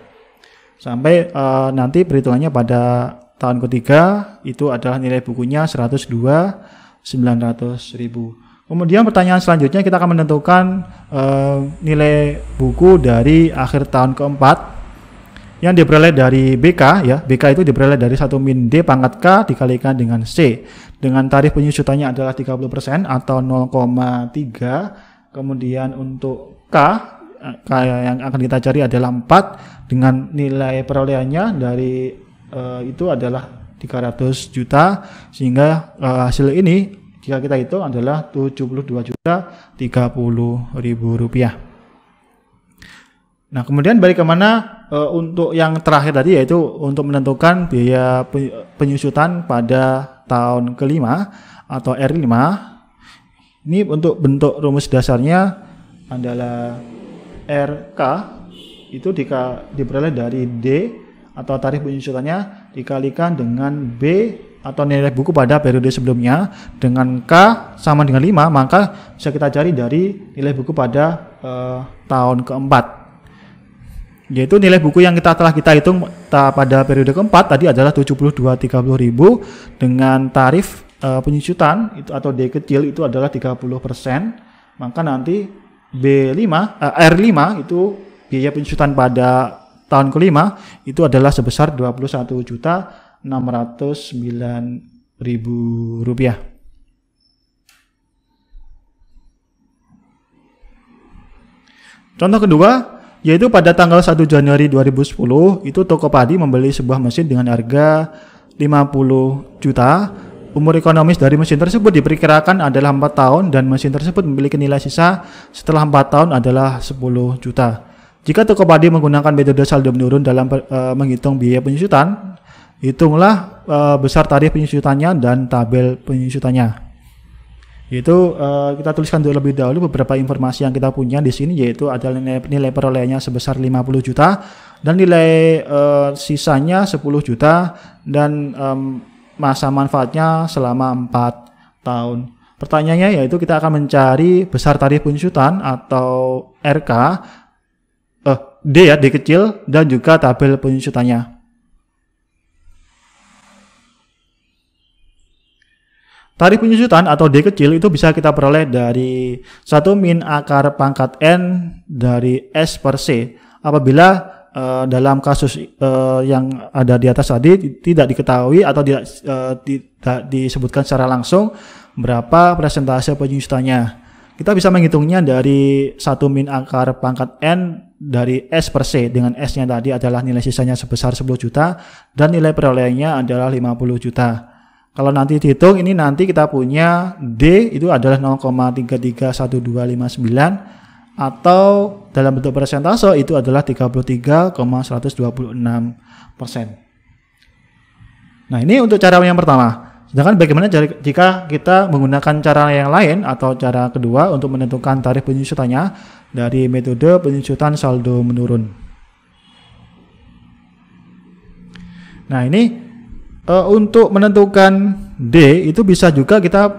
Sampai nanti perhitungannya pada tahun ketiga itu adalah nilai bukunya 102.900.000. Kemudian pertanyaan selanjutnya kita akan menentukan nilai buku dari akhir tahun keempat yang diperoleh dari BK ya. BK itu diperoleh dari 1 min D pangkat K dikalikan dengan C. Dengan tarif penyusutannya adalah 30% atau 0,3. Kemudian untuk K yang akan kita cari adalah 4 dengan nilai perolehannya dari itu adalah 300 juta, sehingga hasil ini jika kita hitung adalah 72.030.000 rupiah. Nah, kemudian balik kemana untuk yang terakhir tadi, yaitu untuk menentukan biaya penyusutan pada tahun kelima atau R5. Ini untuk bentuk rumus dasarnya adalah RK itu diperoleh dari D atau tarif penyusutannya dikalikan dengan B atau nilai buku pada periode sebelumnya, dengan K sama dengan 5, maka bisa kita cari dari nilai buku pada tahun keempat. Yaitu nilai buku yang telah kita hitung pada periode keempat tadi adalah 72.30.000 dengan tarif penyusutan itu atau D kecil itu adalah 30%, maka nanti R5 itu biaya penyusutan pada tahun kelima itu adalah sebesar 21.609.000 rupiah. Contoh kedua, yaitu pada tanggal 1 Januari 2010 itu Tokopedia membeli sebuah mesin dengan harga 50 juta. Umur ekonomis dari mesin tersebut diperkirakan adalah 4 tahun dan mesin tersebut memiliki nilai sisa setelah 4 tahun adalah 10 juta. Jika Tokopedia menggunakan metode saldo menurun dalam menghitung biaya penyusutan, hitunglah besar tarif penyusutannya dan tabel penyusutannya. Yaitu kita tuliskan terlebih dahulu beberapa informasi yang kita punya di sini, yaitu adalah nilai perolehannya sebesar 50 juta dan nilai sisanya 10 juta dan masa manfaatnya selama 4 tahun. Pertanyaannya yaitu kita akan mencari besar tarif penyusutan atau RK, D ya, D kecil, dan juga tabel penyusutannya. Tarif penyusutan atau D kecil itu bisa kita peroleh dari 1 min akar pangkat N dari S per C. Apabila dalam kasus yang ada di atas tadi tidak diketahui atau tidak disebutkan secara langsung berapa persentase penyusutannya. Kita bisa menghitungnya dari 1 min akar pangkat N dari S per C, dengan S-nya tadi adalah nilai sisanya sebesar 10 juta dan nilai perolehannya adalah 50 juta. Kalau nanti dihitung ini nanti kita punya D itu adalah 0,331259 atau dalam bentuk persentase itu adalah 33,126%. Nah, ini untuk cara yang pertama. Sedangkan bagaimana jika kita menggunakan cara yang lain atau cara kedua untuk menentukan tarif penyusutannya dari metode penyusutan saldo menurun. Nah, ini untuk menentukan D itu bisa juga kita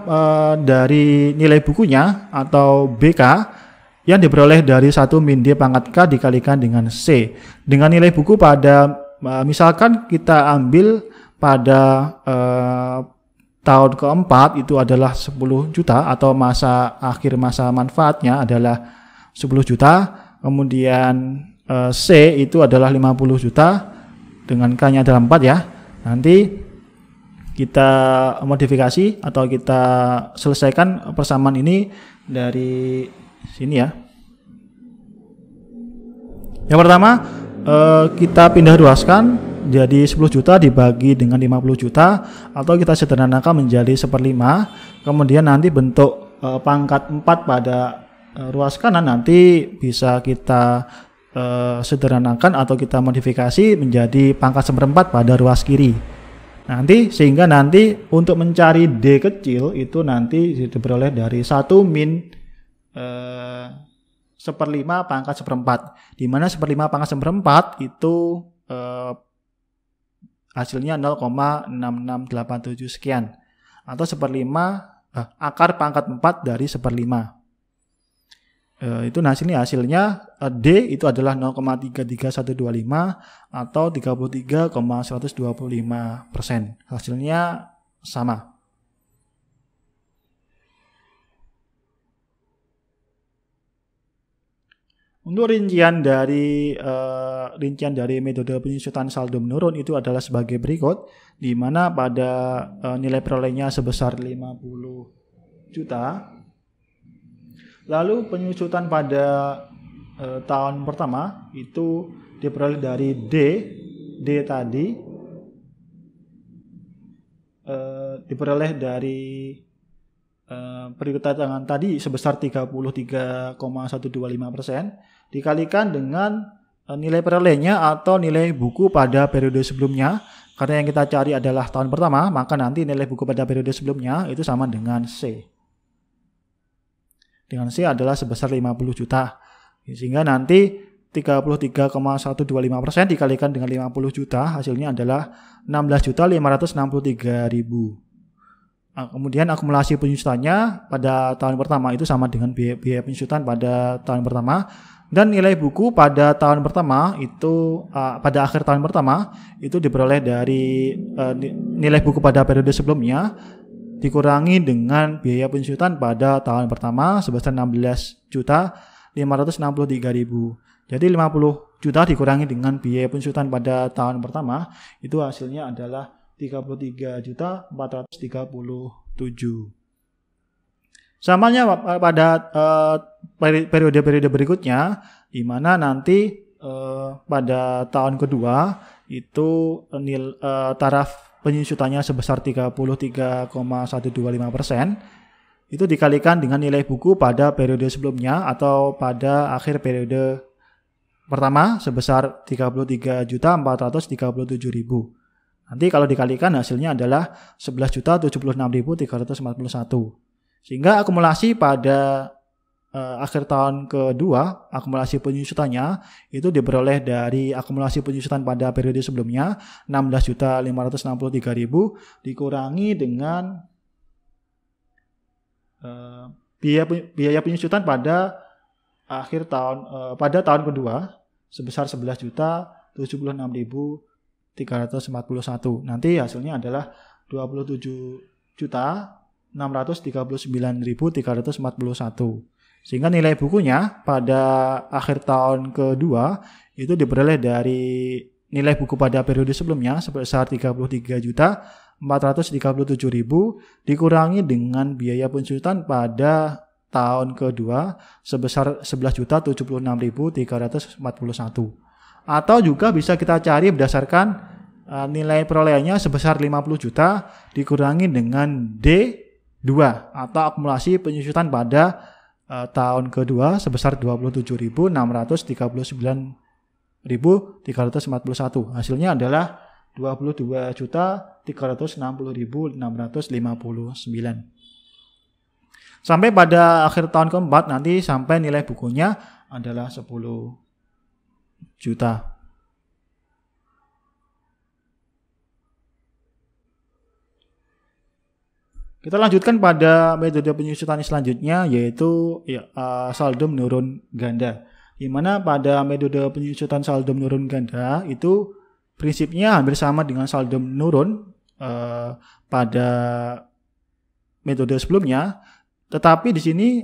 dari nilai bukunya atau BK yang diperoleh dari 1 min D pangkat K dikalikan dengan C. Dengan nilai buku pada misalkan kita ambil pada tahun keempat itu adalah 10 juta atau akhir masa manfaatnya adalah 10 juta. Kemudian C itu adalah 50 juta dengan K-nya adalah 4 ya. Nanti kita modifikasi atau kita selesaikan persamaan ini dari sini ya. Yang pertama kita pindah ruaskan jadi 10 juta dibagi dengan 50 juta atau kita sederhanakan menjadi 1/5. Kemudian nanti bentuk pangkat 4 pada ruas kanan nanti bisa kita sederhanakan atau kita modifikasi menjadi pangkat 1/4 pada ruas kiri. Nanti sehingga nanti untuk mencari D kecil itu nanti diperoleh dari 1 min 1/5 pangkat 1/4, di mana 1/5 pangkat 1/4 itu hasilnya 0,6687 sekian atau 1/5 akar pangkat 4 dari 1/5. Itu hasilnya D itu adalah 0,33125 atau 33,125%. Hasilnya sama. Untuk rincian dari metode penyusutan saldo menurun itu adalah sebagai berikut, di mana pada nilai perolehnya sebesar 50 juta. Lalu penyusutan pada tahun pertama itu diperoleh dari D tadi diperoleh dari periode tangan tadi sebesar 33,125% dikalikan dengan nilai perolehnya atau nilai buku pada periode sebelumnya. Karena yang kita cari adalah tahun pertama, maka nanti nilai buku pada periode sebelumnya itu sama dengan C. Dengan C adalah sebesar 50 juta. Sehingga nanti 33,125% dikalikan dengan 50 juta hasilnya adalah 16.563.000. Kemudian akumulasi penyusutannya pada tahun pertama itu sama dengan biaya penyusutan pada tahun pertama, dan nilai buku pada tahun pertama itu pada akhir tahun pertama itu diperoleh dari nilai buku pada periode sebelumnya dikurangi dengan biaya penyusutan pada tahun pertama sebesar 16.563.000. Jadi 50 juta dikurangi dengan biaya penyusutan pada tahun pertama itu hasilnya adalah 33.437. Samanya pada periode-periode berikutnya, di mana nanti pada tahun kedua itu taraf penyusutannya sebesar 33,125%, itu dikalikan dengan nilai buku pada periode sebelumnya atau pada akhir periode pertama sebesar 33.437.000. Nanti kalau dikalikan hasilnya adalah 11.076.341. Sehingga akumulasi pada akhir tahun kedua, akumulasi penyusutannya itu diperoleh dari akumulasi penyusutan pada periode sebelumnya 16.563.000 dikurangi dengan biaya penyusutan pada akhir tahun pada tahun kedua sebesar 11.076.341. Nanti hasilnya adalah 27.639.341. Sehingga nilai bukunya pada akhir tahun kedua itu diperoleh dari nilai buku pada periode sebelumnya sebesar 33.437.000 dikurangi dengan biaya penyusutan pada tahun kedua sebesar 11.076.341. Atau juga bisa kita cari berdasarkan nilai perolehannya sebesar 50 juta dikurangi dengan D2 atau akumulasi penyusutan pada tahun kedua sebesar 27.639.341. Hasilnya adalah 22.360.659. Sampai pada akhir tahun keempat nanti sampai nilai bukunya adalah 10 juta. Kita lanjutkan pada metode penyusutan selanjutnya, yaitu saldo menurun ganda. Di mana pada metode penyusutan saldo menurun ganda itu prinsipnya hampir sama dengan saldo menurun pada metode sebelumnya. Tetapi di sini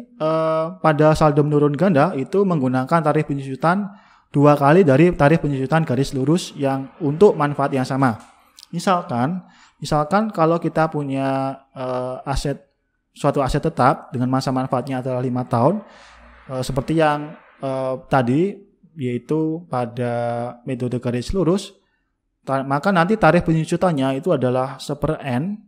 pada saldo menurun ganda itu menggunakan tarif penyusutan 2 kali dari tarif penyusutan garis lurus yang untuk manfaat yang sama. Misalkan kalau kita punya suatu aset tetap dengan masa manfaatnya adalah 5 tahun, seperti yang tadi, yaitu pada metode garis lurus, maka nanti tarif penyusutannya itu adalah 1/n,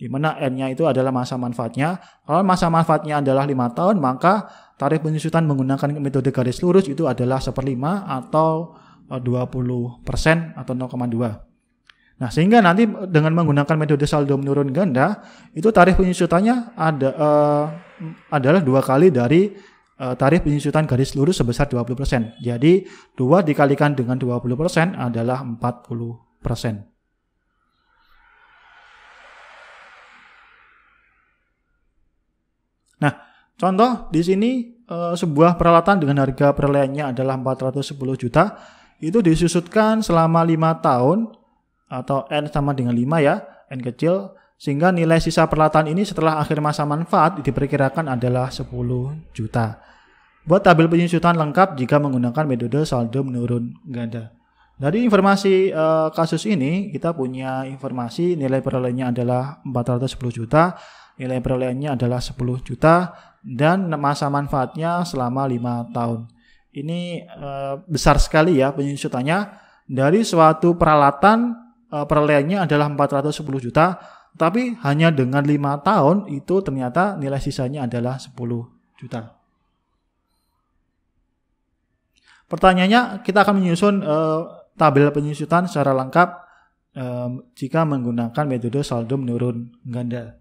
di mana n-nya itu adalah masa manfaatnya. Kalau masa manfaatnya adalah 5 tahun, maka tarif penyusutan menggunakan metode garis lurus itu adalah 1/5 atau 20% atau 0,2. Nah, sehingga nanti dengan menggunakan metode saldo menurun ganda, itu tarif penyusutannya adalah 2 kali dari tarif penyusutan garis lurus sebesar 20%. Jadi 2 dikalikan dengan 20% adalah 40%. Nah, contoh di sini sebuah peralatan dengan harga perolehannya adalah 410 juta, itu disusutkan selama 5 tahun atau N sama dengan 5 ya, N kecil, sehingga nilai sisa peralatan ini setelah akhir masa manfaat diperkirakan adalah 10 juta. Buat tabel penyusutan lengkap jika menggunakan metode saldo menurun ganda. Dari informasi kasus ini, kita punya informasi nilai perolehannya adalah 410 juta, nilai perolehannya adalah 10 juta, dan masa manfaatnya selama 5 tahun. Ini besar sekali ya penyusutannya. Dari suatu peralatan perolehannya adalah 410 juta, tapi hanya dengan 5 tahun itu ternyata nilai sisanya adalah 10 juta. Pertanyaannya, kita akan menyusun tabel penyusutan secara lengkap jika menggunakan metode saldo menurun ganda.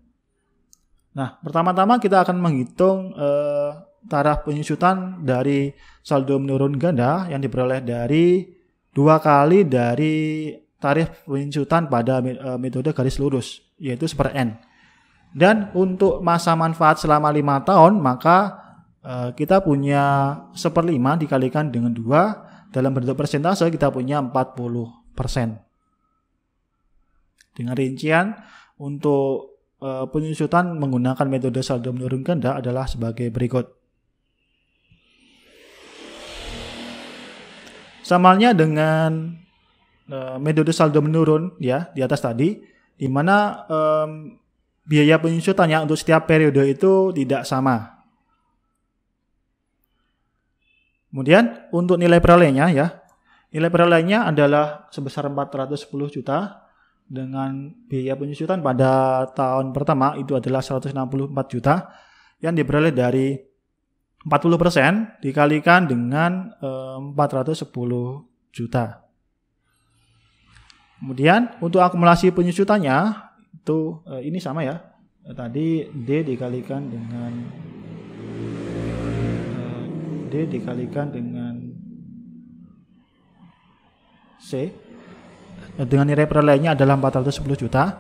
Nah, pertama-tama kita akan menghitung taraf penyusutan dari saldo menurun ganda yang diperoleh dari 2 kali dari tarif penyusutan pada metode garis lurus, yaitu 1/n. Dan untuk masa manfaat selama 5 tahun, maka kita punya 1/5 dikalikan dengan 2, dalam bentuk persentase kita punya 40%. Dengan rincian untuk penyusutan menggunakan metode saldo menurun ganda adalah sebagai berikut. Samalnya dengan metode saldo menurun ya di atas tadi, di mana biaya penyusutannya untuk setiap periode itu tidak sama. Kemudian untuk nilai perolehnya ya, nilai perolehnya adalah sebesar 410 juta dengan biaya penyusutan pada tahun pertama itu adalah 164 juta yang diperoleh dari 40% dikalikan dengan 410 juta. Kemudian untuk akumulasi penyusutannya itu ini sama ya. Tadi D dikalikan dengan C dengan nilai perolehnya adalah 410 juta.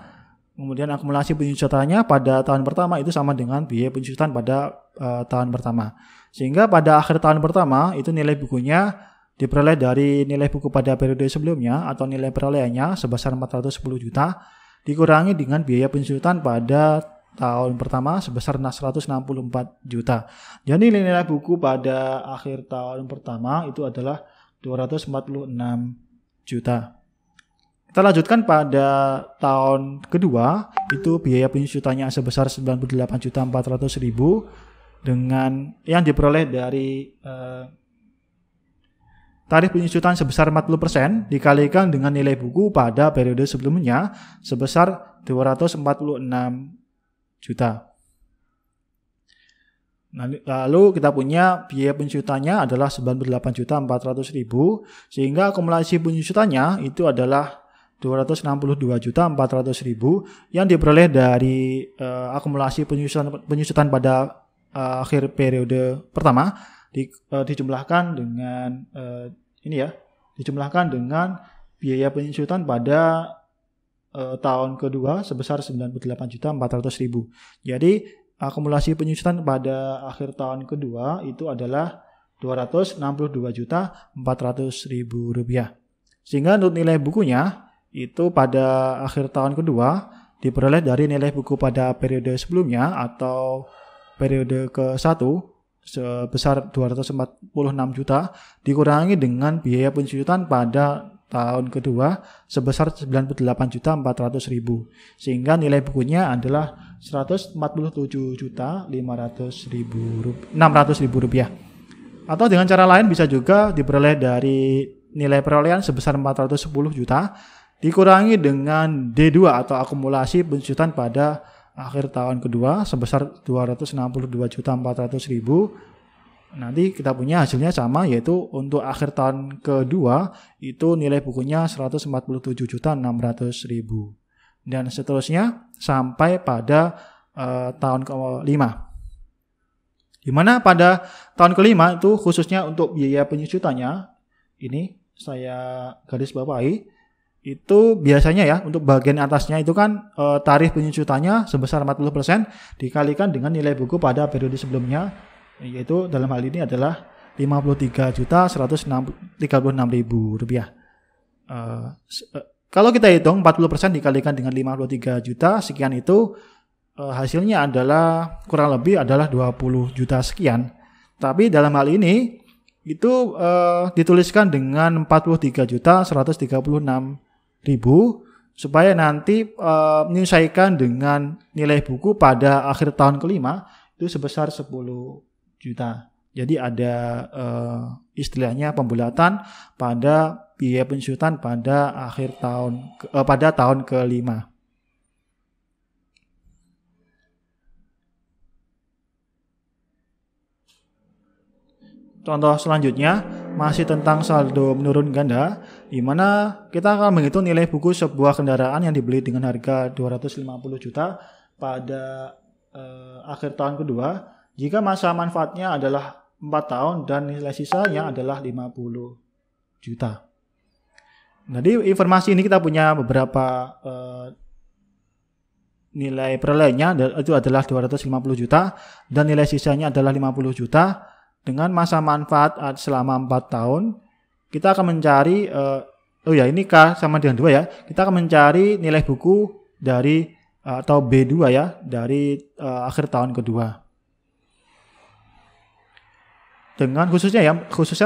Kemudian akumulasi penyusutannya pada tahun pertama itu sama dengan biaya penyusutan pada tahun pertama. Sehingga pada akhir tahun pertama itu nilai bukunya diperoleh dari nilai buku pada periode sebelumnya atau nilai perolehannya sebesar 410 juta dikurangi dengan biaya penyusutan pada tahun pertama sebesar 164 juta. Jadi nilai buku pada akhir tahun pertama itu adalah 246 juta. Kita lanjutkan pada tahun kedua, itu biaya penyusutannya sebesar 98.400.000 dengan yang diperoleh dari tarif penyusutan sebesar 40% dikalikan dengan nilai buku pada periode sebelumnya sebesar 246 juta. Lalu kita punya biaya penyusutannya adalah 98.400.000 sehingga akumulasi penyusutannya itu adalah 262.400.000 yang diperoleh dari akumulasi penyusutan pada akhir periode pertama dijumlahkan dengan dijumlahkan dengan biaya penyusutan pada tahun kedua sebesar 98.400.000. Jadi akumulasi penyusutan pada akhir tahun kedua itu adalah 262.400.000 rupiah. Sehingga untuk nilai bukunya itu pada akhir tahun kedua diperoleh dari nilai buku pada periode sebelumnya atau periode ke-1 sebesar 246 juta dikurangi dengan biaya penyusutan pada tahun kedua sebesar 98.400.000 sehingga nilai bukunya adalah 147.600.000 rupiah. Atau dengan cara lain bisa juga diperoleh dari nilai perolehan sebesar 410 juta dikurangi dengan D2 atau akumulasi penyusutan pada akhir tahun kedua sebesar 262.400.000. Nanti kita punya hasilnya sama, yaitu untuk akhir tahun kedua itu nilai bukunya 147.600.000 dan seterusnya sampai pada tahun ke-5. Di mana pada tahun ke-5 itu khususnya untuk biaya penyusutannya ini saya garis bawahi itu biasanya ya untuk bagian atasnya itu kan tarif penyusutannya sebesar 40% dikalikan dengan nilai buku pada periode sebelumnya, yaitu dalam hal ini adalah 53.136.000 rupiah. Kalau kita hitung 40% dikalikan dengan 53 juta sekian itu hasilnya adalah kurang lebih adalah 20 juta sekian. Tapi dalam hal ini itu dituliskan dengan 43.136.000 supaya nanti menyesuaikan dengan nilai buku pada akhir tahun kelima itu sebesar 10 juta. Jadi ada istilahnya pembulatan pada biaya pensiunan pada akhir tahun pada tahun kelima. Contoh selanjutnya masih tentang saldo menurun ganda, di mana kita akan menghitung nilai buku sebuah kendaraan yang dibeli dengan harga 250 juta pada akhir tahun kedua jika masa manfaatnya adalah 4 tahun dan nilai sisanya adalah 50 juta. Jadi informasi ini kita punya beberapa nilai perolehannya itu adalah 250 juta dan nilai sisanya adalah 50 juta. Dengan masa manfaat selama 4 tahun, kita akan mencari, ini K sama dengan 2 ya. Kita akan mencari nilai buku dari, atau B2 ya, dari akhir tahun kedua. Dengan khususnya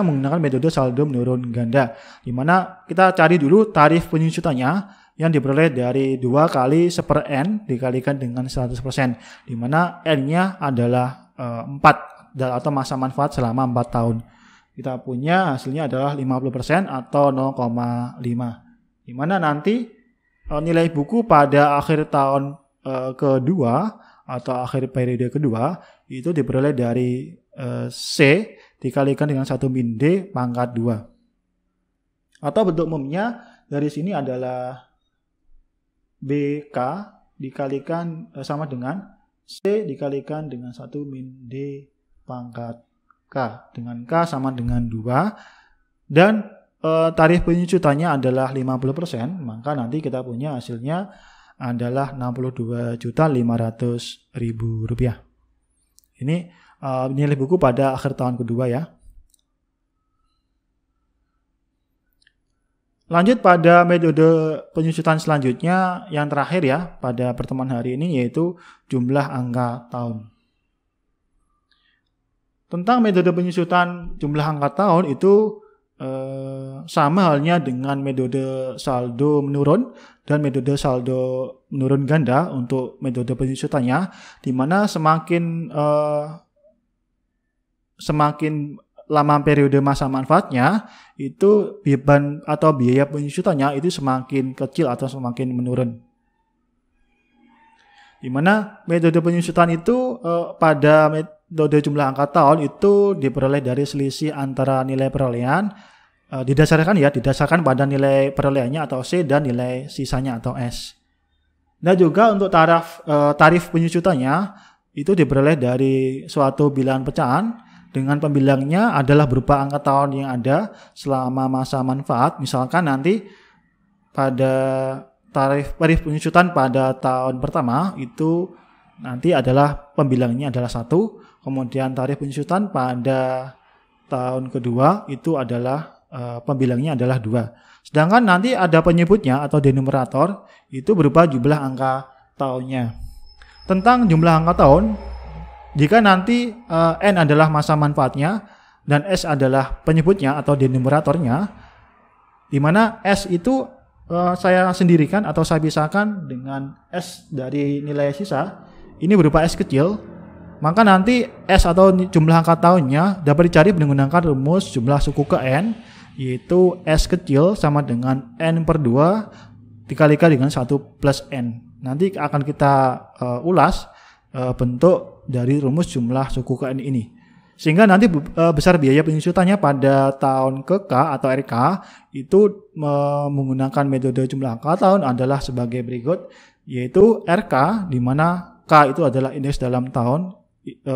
menggunakan metode saldo menurun ganda. Di mana kita cari dulu tarif penyusutannya yang diperoleh dari 2 kali 1/N dikalikan dengan 100%. Di mana N-nya adalah 4. Atau masa manfaat selama 4 tahun. Kita punya hasilnya adalah 50% atau 0,5. Di mana nanti nilai buku pada akhir tahun kedua atau akhir periode kedua itu diperoleh dari C dikalikan dengan 1 min D pangkat 2. Atau bentuk umumnya dari sini adalah BK dikalikan sama dengan C dikalikan dengan 1 min D pangkat K, dengan K sama dengan 2 dan tarif penyusutannya adalah 50%, maka nanti kita punya hasilnya adalah Rp62.500.000. Ini nilai buku pada akhir tahun kedua ya. Lanjut pada metode penyusutan selanjutnya yang terakhir ya pada pertemuan hari ini, yaitu jumlah angka tahun. Tentang metode penyusutan jumlah angka tahun itu sama halnya dengan metode saldo menurun dan metode saldo menurun ganda untuk metode penyusutannya, di mana semakin lama periode masa manfaatnya itu beban atau biaya penyusutannya itu semakin kecil atau semakin menurun. Di mana metode penyusutan itu pada metode jumlah angka tahun itu diperoleh dari selisih antara nilai perolehan didasarkan pada nilai perolehannya atau C dan nilai sisanya atau S. Dan juga untuk tarif penyusutannya itu diperoleh dari suatu bilangan pecahan dengan pembilangnya adalah berupa angka tahun yang ada selama masa manfaat. Misalkan nanti pada tarif penyusutan pada tahun pertama itu nanti adalah pembilangnya adalah 1, kemudian tarif penyusutan pada tahun kedua itu adalah pembilangnya adalah 2. Sedangkan nanti ada penyebutnya atau denumerator itu berupa jumlah angka tahunnya. Tentang jumlah angka tahun, jika nanti N adalah masa manfaatnya dan S adalah penyebutnya atau denumeratornya, di mana S itu saya sendirikan atau saya pisahkan dengan S dari nilai sisa, ini berupa S kecil, maka nanti S atau jumlah angka tahunnya dapat dicari menggunakan rumus jumlah suku ke N, yaitu S kecil sama dengan N/2 dikalikan dengan 1 plus N. Nanti akan kita ulas bentuk dari rumus jumlah suku ke N ini. Sehingga nanti besar biaya penyusutannya pada tahun ke K atau RK itu menggunakan metode jumlah angka tahun adalah sebagai berikut, yaitu RK di mana K itu adalah indeks dalam tahun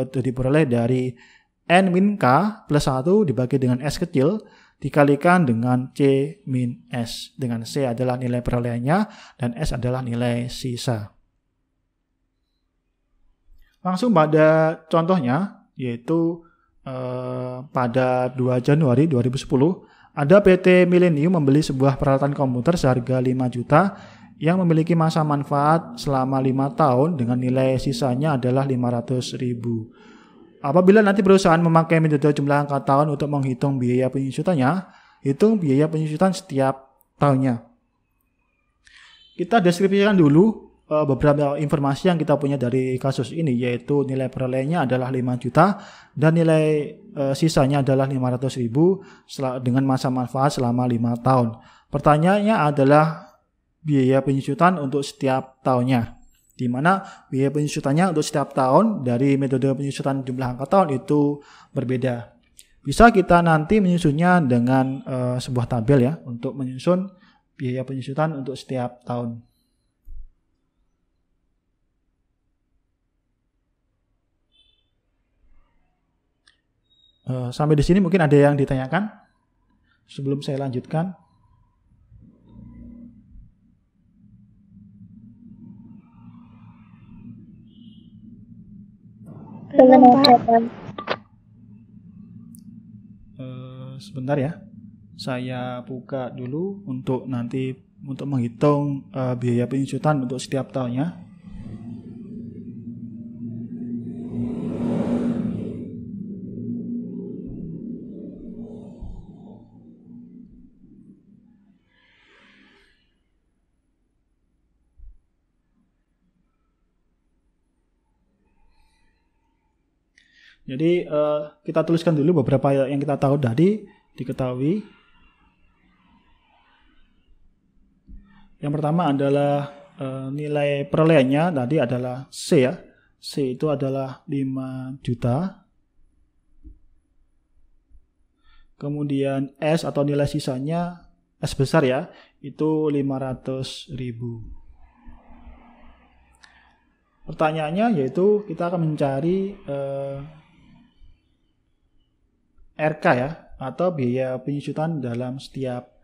diperoleh dari N min K plus 1 dibagi dengan S kecil dikalikan dengan C min S, dengan C adalah nilai perolehannya dan S adalah nilai sisa. Langsung pada contohnya, yaitu pada 2 Januari 2010 ada PT Millennium membeli sebuah peralatan komputer seharga 5 juta yang memiliki masa manfaat selama 5 tahun dengan nilai sisanya adalah 500.000. apabila nanti perusahaan memakai metode jumlah angka tahun untuk menghitung biaya penyusutannya, hitung biaya penyusutan setiap tahunnya. Kita deskripsikan dulu beberapa informasi yang kita punya dari kasus ini, yaitu nilai perolehannya adalah 5 juta dan nilai sisanya adalah 500.000 dengan masa manfaat selama 5 tahun. Pertanyaannya adalah biaya penyusutan untuk setiap tahunnya, di mana biaya penyusutannya untuk setiap tahun dari metode penyusutan jumlah angka tahun itu berbeda. Bisa kita nanti menyusunnya dengan sebuah tabel ya, untuk menyusun biaya penyusutan untuk setiap tahun. Sampai di sini mungkin ada yang ditanyakan sebelum saya lanjutkan. Belum, Pak. Sebentar ya, saya buka dulu untuk nanti untuk menghitung biaya penyusutan untuk setiap tahunnya. Jadi kita tuliskan dulu beberapa yang kita tahu tadi diketahui. Yang pertama adalah nilai perolehannya tadi adalah C ya. C itu adalah 5 juta. Kemudian S atau nilai sisanya, S besar ya, itu 500.000. Pertanyaannya yaitu kita akan mencari RK ya, atau biaya penyusutan dalam setiap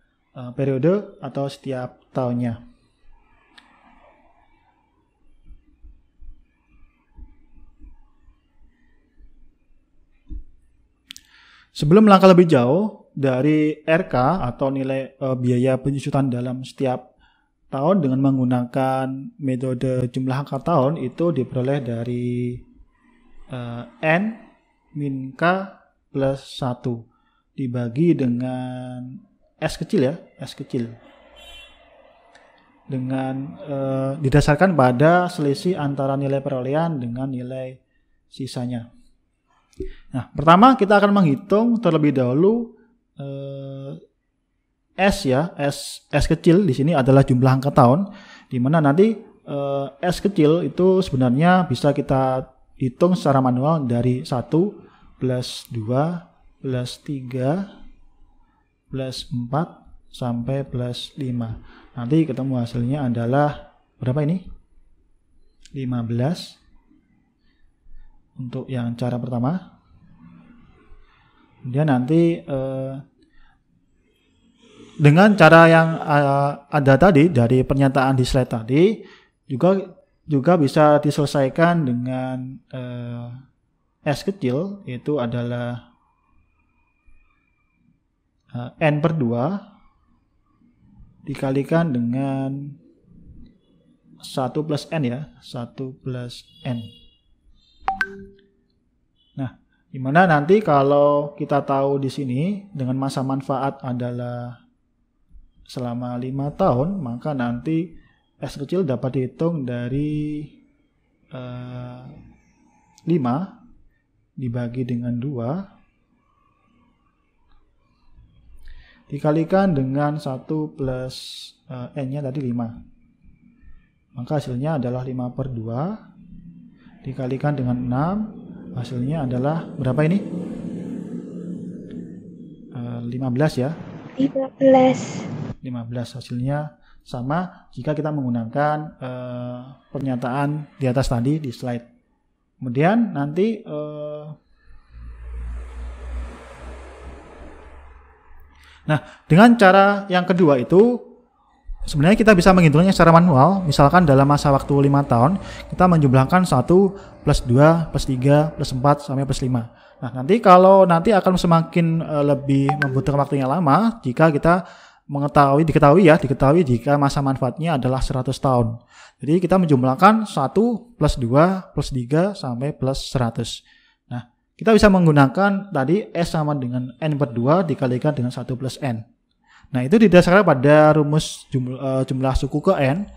periode atau setiap tahunnya. Sebelum melangkah lebih jauh dari RK atau nilai biaya penyusutan dalam setiap tahun dengan menggunakan metode jumlah angka tahun, itu diperoleh dari N min K plus 1 dibagi dengan S kecil ya, S kecil. Dengan didasarkan pada selisih antara nilai perolehan dengan nilai sisanya. Nah, pertama kita akan menghitung terlebih dahulu S ya, S kecil di sini adalah jumlah angka tahun, di mana nanti S kecil itu sebenarnya bisa kita hitung secara manual dari 1 plus 2 plus 3 plus 4 sampai plus 5. Nanti ketemu hasilnya adalah berapa ini? 15 untuk yang cara pertama. Kemudian nanti dengan cara yang ada tadi dari pernyataan di slide tadi juga bisa diselesaikan dengan S kecil, itu adalah N per 2 dikalikan dengan 1 plus N ya, 1 plus N. Nah, dimana nanti kalau kita tahu di sini dengan masa manfaat adalah selama 5 tahun, maka nanti S kecil dapat dihitung dari 5 dibagi dengan 2 dikalikan dengan 1 plus N-nya tadi 5. Maka hasilnya adalah 5 per 2 dikalikan dengan 6. Hasilnya adalah berapa ini? 15 ya. 15 hasilnya sama jika kita menggunakan pernyataan di atas tadi di slide. Kemudian nanti nah, dengan cara yang kedua itu sebenarnya kita bisa menghitungnya secara manual. Misalkan dalam masa waktu 5 tahun kita menjumlahkan 1 plus 2 plus 3 plus 4 sampai plus 5. Nah, nanti kalau nanti akan semakin lebih membutuhkan waktunya lama jika kita diketahui jika masa manfaatnya adalah 100 tahun. Jadi kita menjumlahkan 1 plus 2 plus 3 sampai plus 100. Nah, kita bisa menggunakan tadi S sama dengan N/2 dikalikan dengan 1 plus N. Nah, itu didasarkan pada rumus jumlah suku ke N,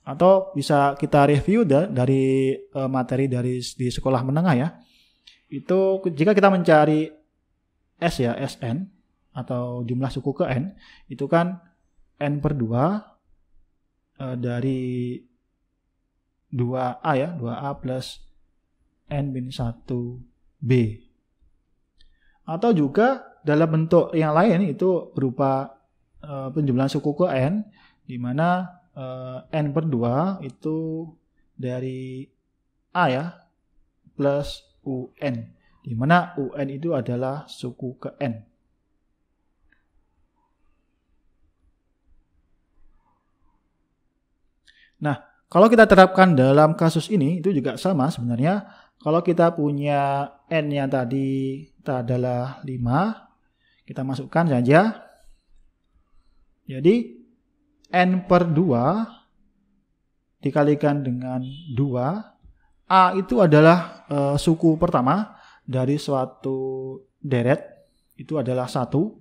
atau bisa kita review dari materi di sekolah menengah ya. Itu jika kita mencari S ya, Sn atau jumlah suku ke N, itu kan N/2 dari 2A ya, 2A plus N-1B. Atau juga dalam bentuk yang lain itu berupa penjumlahan suku ke N, di mana N/2 itu dari A ya, plus UN, di mana UN itu adalah suku ke N. Nah, kalau kita terapkan dalam kasus ini itu juga sama sebenarnya. Kalau kita punya N-nya tadi adalah 5, kita masukkan saja. Jadi N/2 dikalikan dengan 2. A itu adalah suku pertama dari suatu deret, itu adalah 1.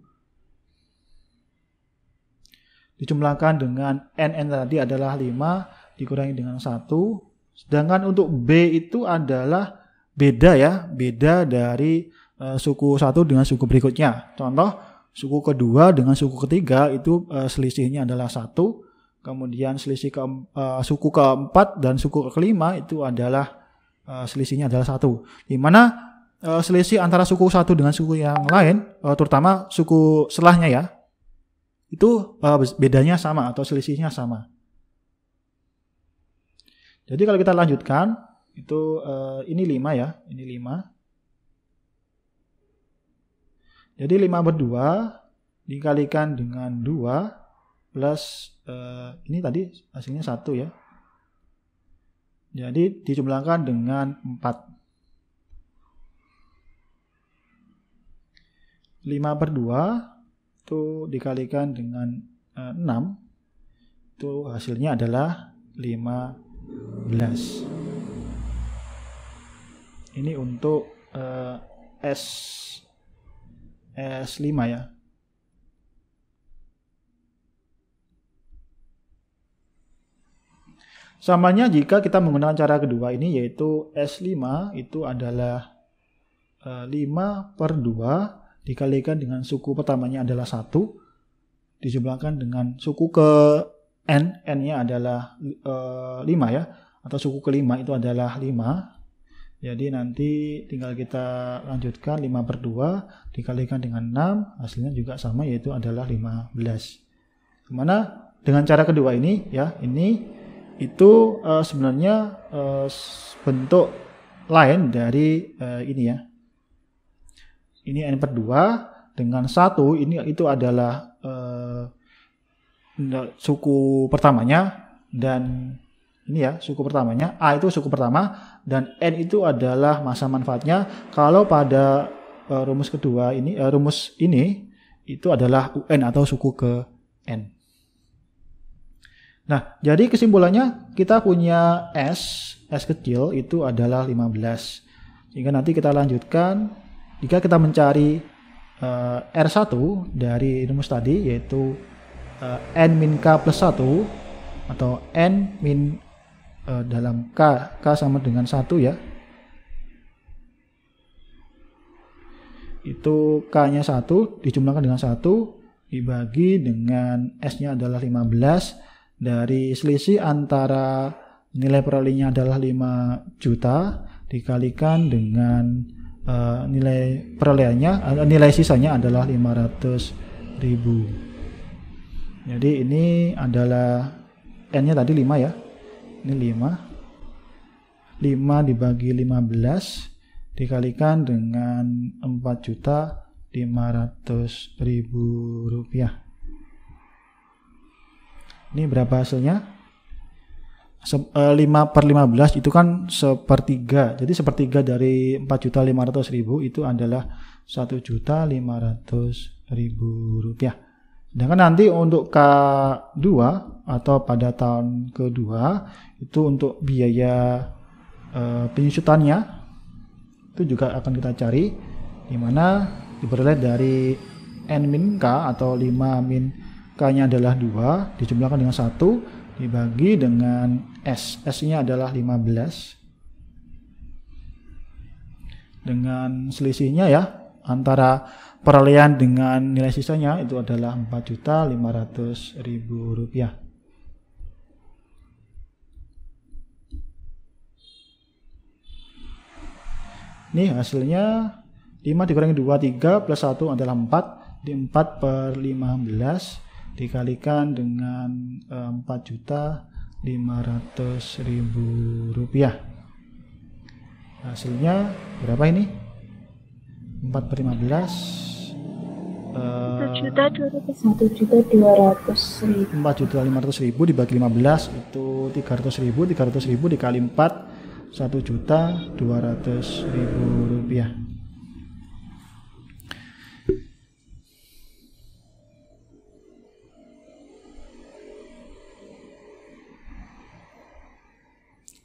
Dijumlahkan dengan N tadi adalah 5 dikurangi dengan 1. Sedangkan untuk B itu adalah beda ya, beda dari suku 1 dengan suku berikutnya. Contoh, suku kedua dengan suku ketiga itu selisihnya adalah 1. Kemudian selisih suku keempat dan suku kelima itu adalah selisihnya adalah 1. Di mana selisih antara suku 1 dengan suku yang lain, terutama suku setelahnya ya, itu bedanya sama atau selisihnya sama. Jadi kalau kita lanjutkan, itu ini 5 ya, ini 5. Jadi 5/2 dikalikan dengan 2 plus ini tadi hasilnya 1 ya. Jadi dijumlahkan dengan 4. 5/2 itu dikalikan dengan 6, itu hasilnya adalah 15. Ini untuk S5 ya. Samanya jika kita menggunakan cara kedua ini, yaitu S5 itu adalah 5/2 dikalikan dengan suku pertamanya adalah 1, dijumlahkan dengan suku ke N, N-nya adalah 5 ya, atau suku kelima itu adalah 5. Jadi nanti tinggal kita lanjutkan 5/2 dikalikan dengan 6, hasilnya juga sama, yaitu adalah 15. Dimana dengan cara kedua ini ya, ini itu sebenarnya bentuk lain dari ini ya. Ini N/2 dengan 1, ini itu adalah suku pertamanya, dan ini ya suku pertamanya, A itu suku pertama, dan N itu adalah masa manfaatnya. Kalau pada rumus kedua ini, rumus ini itu adalah UN atau suku ke N. Nah, jadi kesimpulannya kita punya S kecil itu adalah 15. Sehingga nanti kita lanjutkan, jika kita mencari R1 dari rumus tadi, yaitu N-K plus 1 atau N min dalam K sama dengan 1 ya. Itu K-nya 1 dijumlahkan dengan 1 dibagi dengan S-nya adalah 15, dari selisih antara nilai perolehnya adalah 5 juta dikalikan dengan nilai perolehannya, nilai sisanya adalah 500.000. Jadi ini adalah N-nya tadi 5 ya. Ini 5. 5 dibagi 15 dikalikan dengan 4.500.000 rupiah. Ini berapa hasilnya? 5/15 itu kan sepertiga. Jadi sepertiga dari 4.500.000 itu adalah 1.500.000 rupiah. Sedangkan nanti untuk K2 atau pada tahun kedua itu untuk biaya penyusutannya itu juga akan kita cari, di mana diperoleh dari N min K atau 5 min K-nya adalah 2 dijumlahkan dengan 1 dibagi dengan S. S-nya adalah 15. Dengan selisihnya ya, antara perolehan dengan nilai sisanya itu adalah Rp4.500.000. Ini hasilnya 5 dikurangi 2, 3 plus 1 adalah 4. Di 4/15 dikalikan dengan Rp4.500.000. Hasilnya berapa ini? 4/15 1.200.000. 4.500.000 dibagi 15 itu 300.000. 300.000 dikali 4 Rp1.200.000.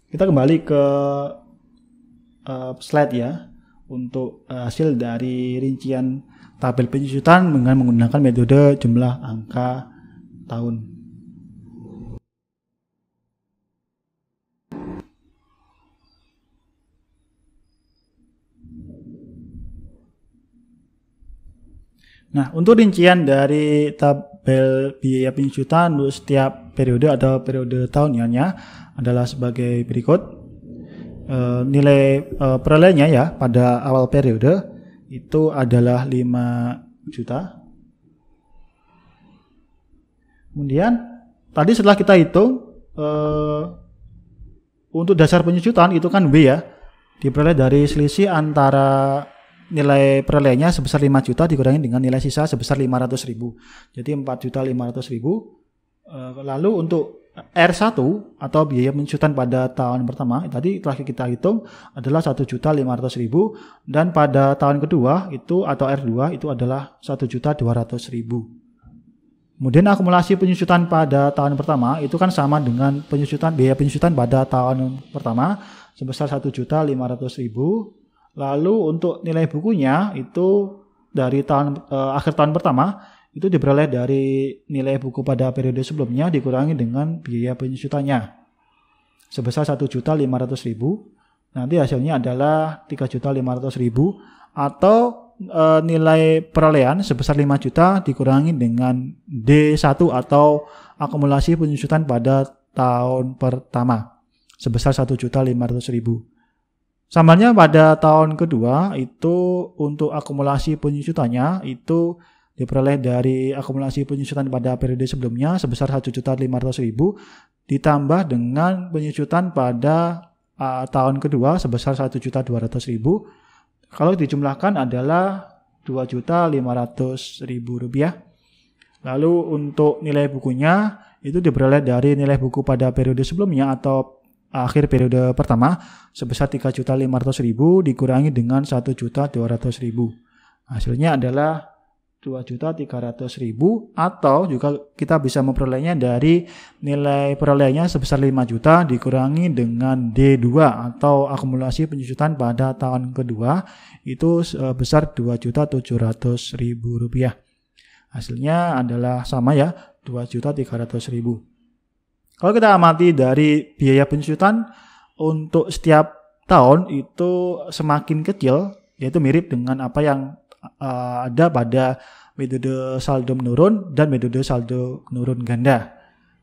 Kita kembali ke slide ya, untuk hasil dari rincian tabel penyusutan dengan menggunakan metode jumlah angka tahun. Nah, untuk rincian dari tabel biaya penyusutan untuk setiap periode atau periode tahunannya adalah sebagai berikut. Nilai perolehannya ya pada awal periode itu adalah 5 juta. Kemudian tadi setelah kita hitung untuk dasar penyusutan itu kan B ya, diperoleh dari selisih antara nilai perolehannya sebesar 5 juta dikurangi dengan nilai sisa sebesar 500.000. Jadi 4.500.000. Lalu untuk R1 atau biaya penyusutan pada tahun pertama tadi telah kita hitung adalah 1.500.000, dan pada tahun kedua itu atau R2 itu adalah 1.200.000. Kemudian akumulasi penyusutan pada tahun pertama itu kan sama dengan biaya penyusutan pada tahun pertama sebesar 1.500.000. Lalu untuk nilai bukunya itu dari akhir tahun pertama itu diperoleh dari nilai buku pada periode sebelumnya dikurangi dengan biaya penyusutannya sebesar 1.500.000. Nanti hasilnya adalah 3.500.000 atau nilai perolehan sebesar 5 juta dikurangi dengan D1 atau akumulasi penyusutan pada tahun pertama sebesar 1.500.000. Samanya pada tahun kedua itu untuk akumulasi penyusutannya itu diperoleh dari akumulasi penyusutan pada periode sebelumnya sebesar 1.500.000 ditambah dengan penyusutan pada tahun kedua sebesar 1.200.000. Kalau dijumlahkan adalah Rp2.500.000. Lalu untuk nilai bukunya itu diperoleh dari nilai buku pada periode sebelumnya atau akhir periode pertama sebesar 3.500.000 dikurangi dengan 1.200.000. Hasilnya adalah 2.300.000 atau juga kita bisa memperolehnya dari nilai perolehannya sebesar 5 juta dikurangi dengan D2 atau akumulasi penyusutan pada tahun kedua itu sebesar Rp2.700.000. Hasilnya adalah sama ya, 2.300.000. Kalau kita amati dari biaya penyusutan untuk setiap tahun itu semakin kecil, yaitu mirip dengan apa yang ada pada metode saldo menurun dan metode saldo menurun ganda,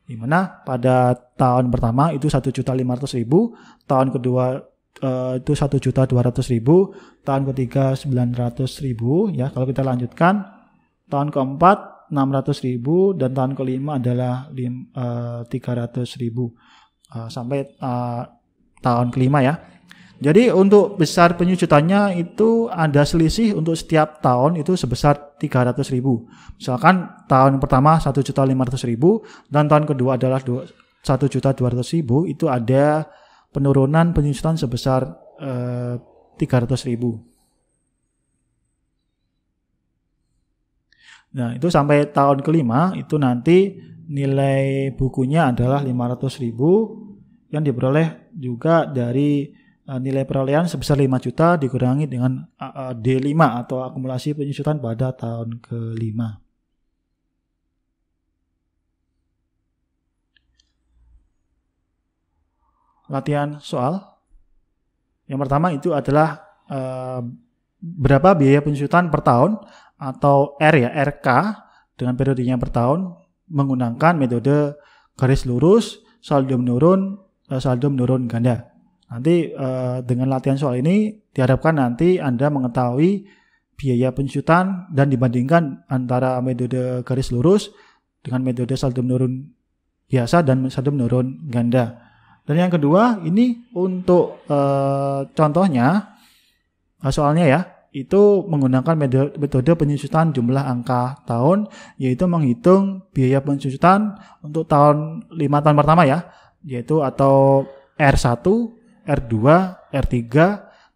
di mana pada tahun pertama itu 1.500.000, tahun kedua itu 1.200.000, tahun ketiga 900.000 ya. Kalau kita lanjutkan tahun keempat 600.000 dan tahun kelima adalah 300.000 sampai tahun kelima ya. Jadi untuk besar penyusutannya itu ada selisih untuk setiap tahun itu sebesar 300.000. Misalkan tahun pertama 1.500.000 dan tahun kedua adalah 1.200.000, itu ada penurunan penyusutan sebesar 300.000. Nah, itu sampai tahun kelima itu nanti nilai bukunya adalah 500.000 yang diperoleh juga dari nilai perolehan sebesar 5 juta dikurangi dengan D5 atau akumulasi penyusutan pada tahun ke-5. Latihan soal. Yang pertama itu adalah berapa biaya penyusutan per tahun atau RK dengan periodenya per tahun menggunakan metode garis lurus, saldo menurun ganda. Nanti dengan latihan soal ini diharapkan nanti Anda mengetahui biaya penyusutan dan dibandingkan antara metode garis lurus dengan metode saldo menurun biasa dan saldo menurun ganda. Dan yang kedua ini untuk contohnya soalnya ya, itu menggunakan metode penyusutan jumlah angka tahun, yaitu menghitung biaya penyusutan untuk 5 tahun pertama ya, yaitu atau R1, R2, R3.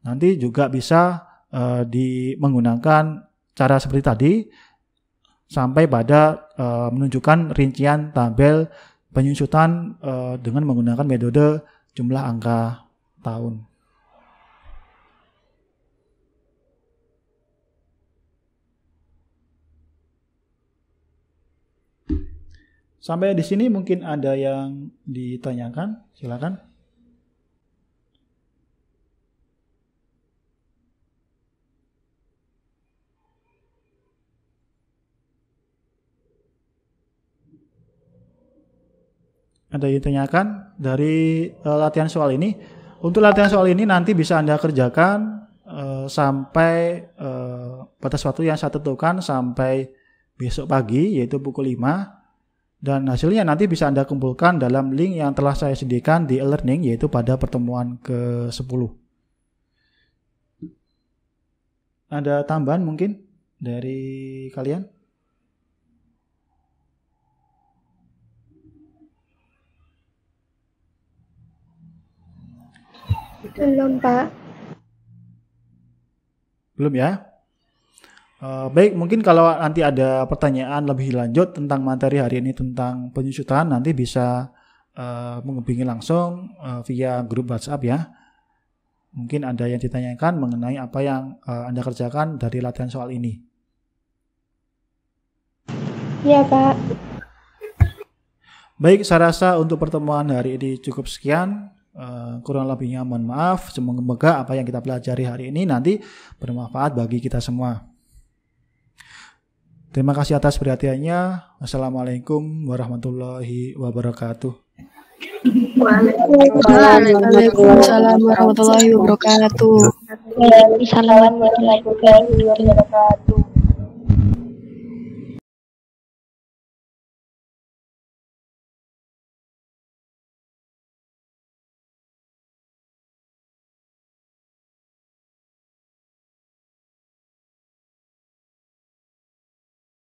Nanti juga bisa menggunakan cara seperti tadi sampai pada menunjukkan rincian tabel penyusutan dengan menggunakan metode jumlah angka tahun. Sampai di sini mungkin ada yang ditanyakan, silakan. Ada yang ditanyakan dari latihan soal ini. Untuk latihan soal ini nanti bisa Anda kerjakan sampai batas waktu yang saya tentukan sampai besok pagi, yaitu pukul 5. Dan hasilnya nanti bisa Anda kumpulkan dalam link yang telah saya sediakan di e-learning, yaitu pada pertemuan ke-10. Ada tambahan mungkin dari kalian? Belum, Pak. Belum ya? Baik, mungkin kalau nanti ada pertanyaan lebih lanjut tentang materi hari ini tentang penyusutan, nanti bisa menghubungi langsung via grup WhatsApp ya. Mungkin ada yang ditanyakan mengenai apa yang Anda kerjakan dari latihan soal ini. Iya, Pak. Baik, saya rasa untuk pertemuan hari ini cukup sekian. Kurang lebihnya mohon maaf. Semoga apa yang kita pelajari hari ini nanti bermanfaat bagi kita semua. Terima kasih atas perhatiannya. Wassalamualaikum warahmatullahi wabarakatuh. Waalaikumsalam warahmatullahi wabarakatuh. Waalaikumsalam warahmatullahi wabarakatuh.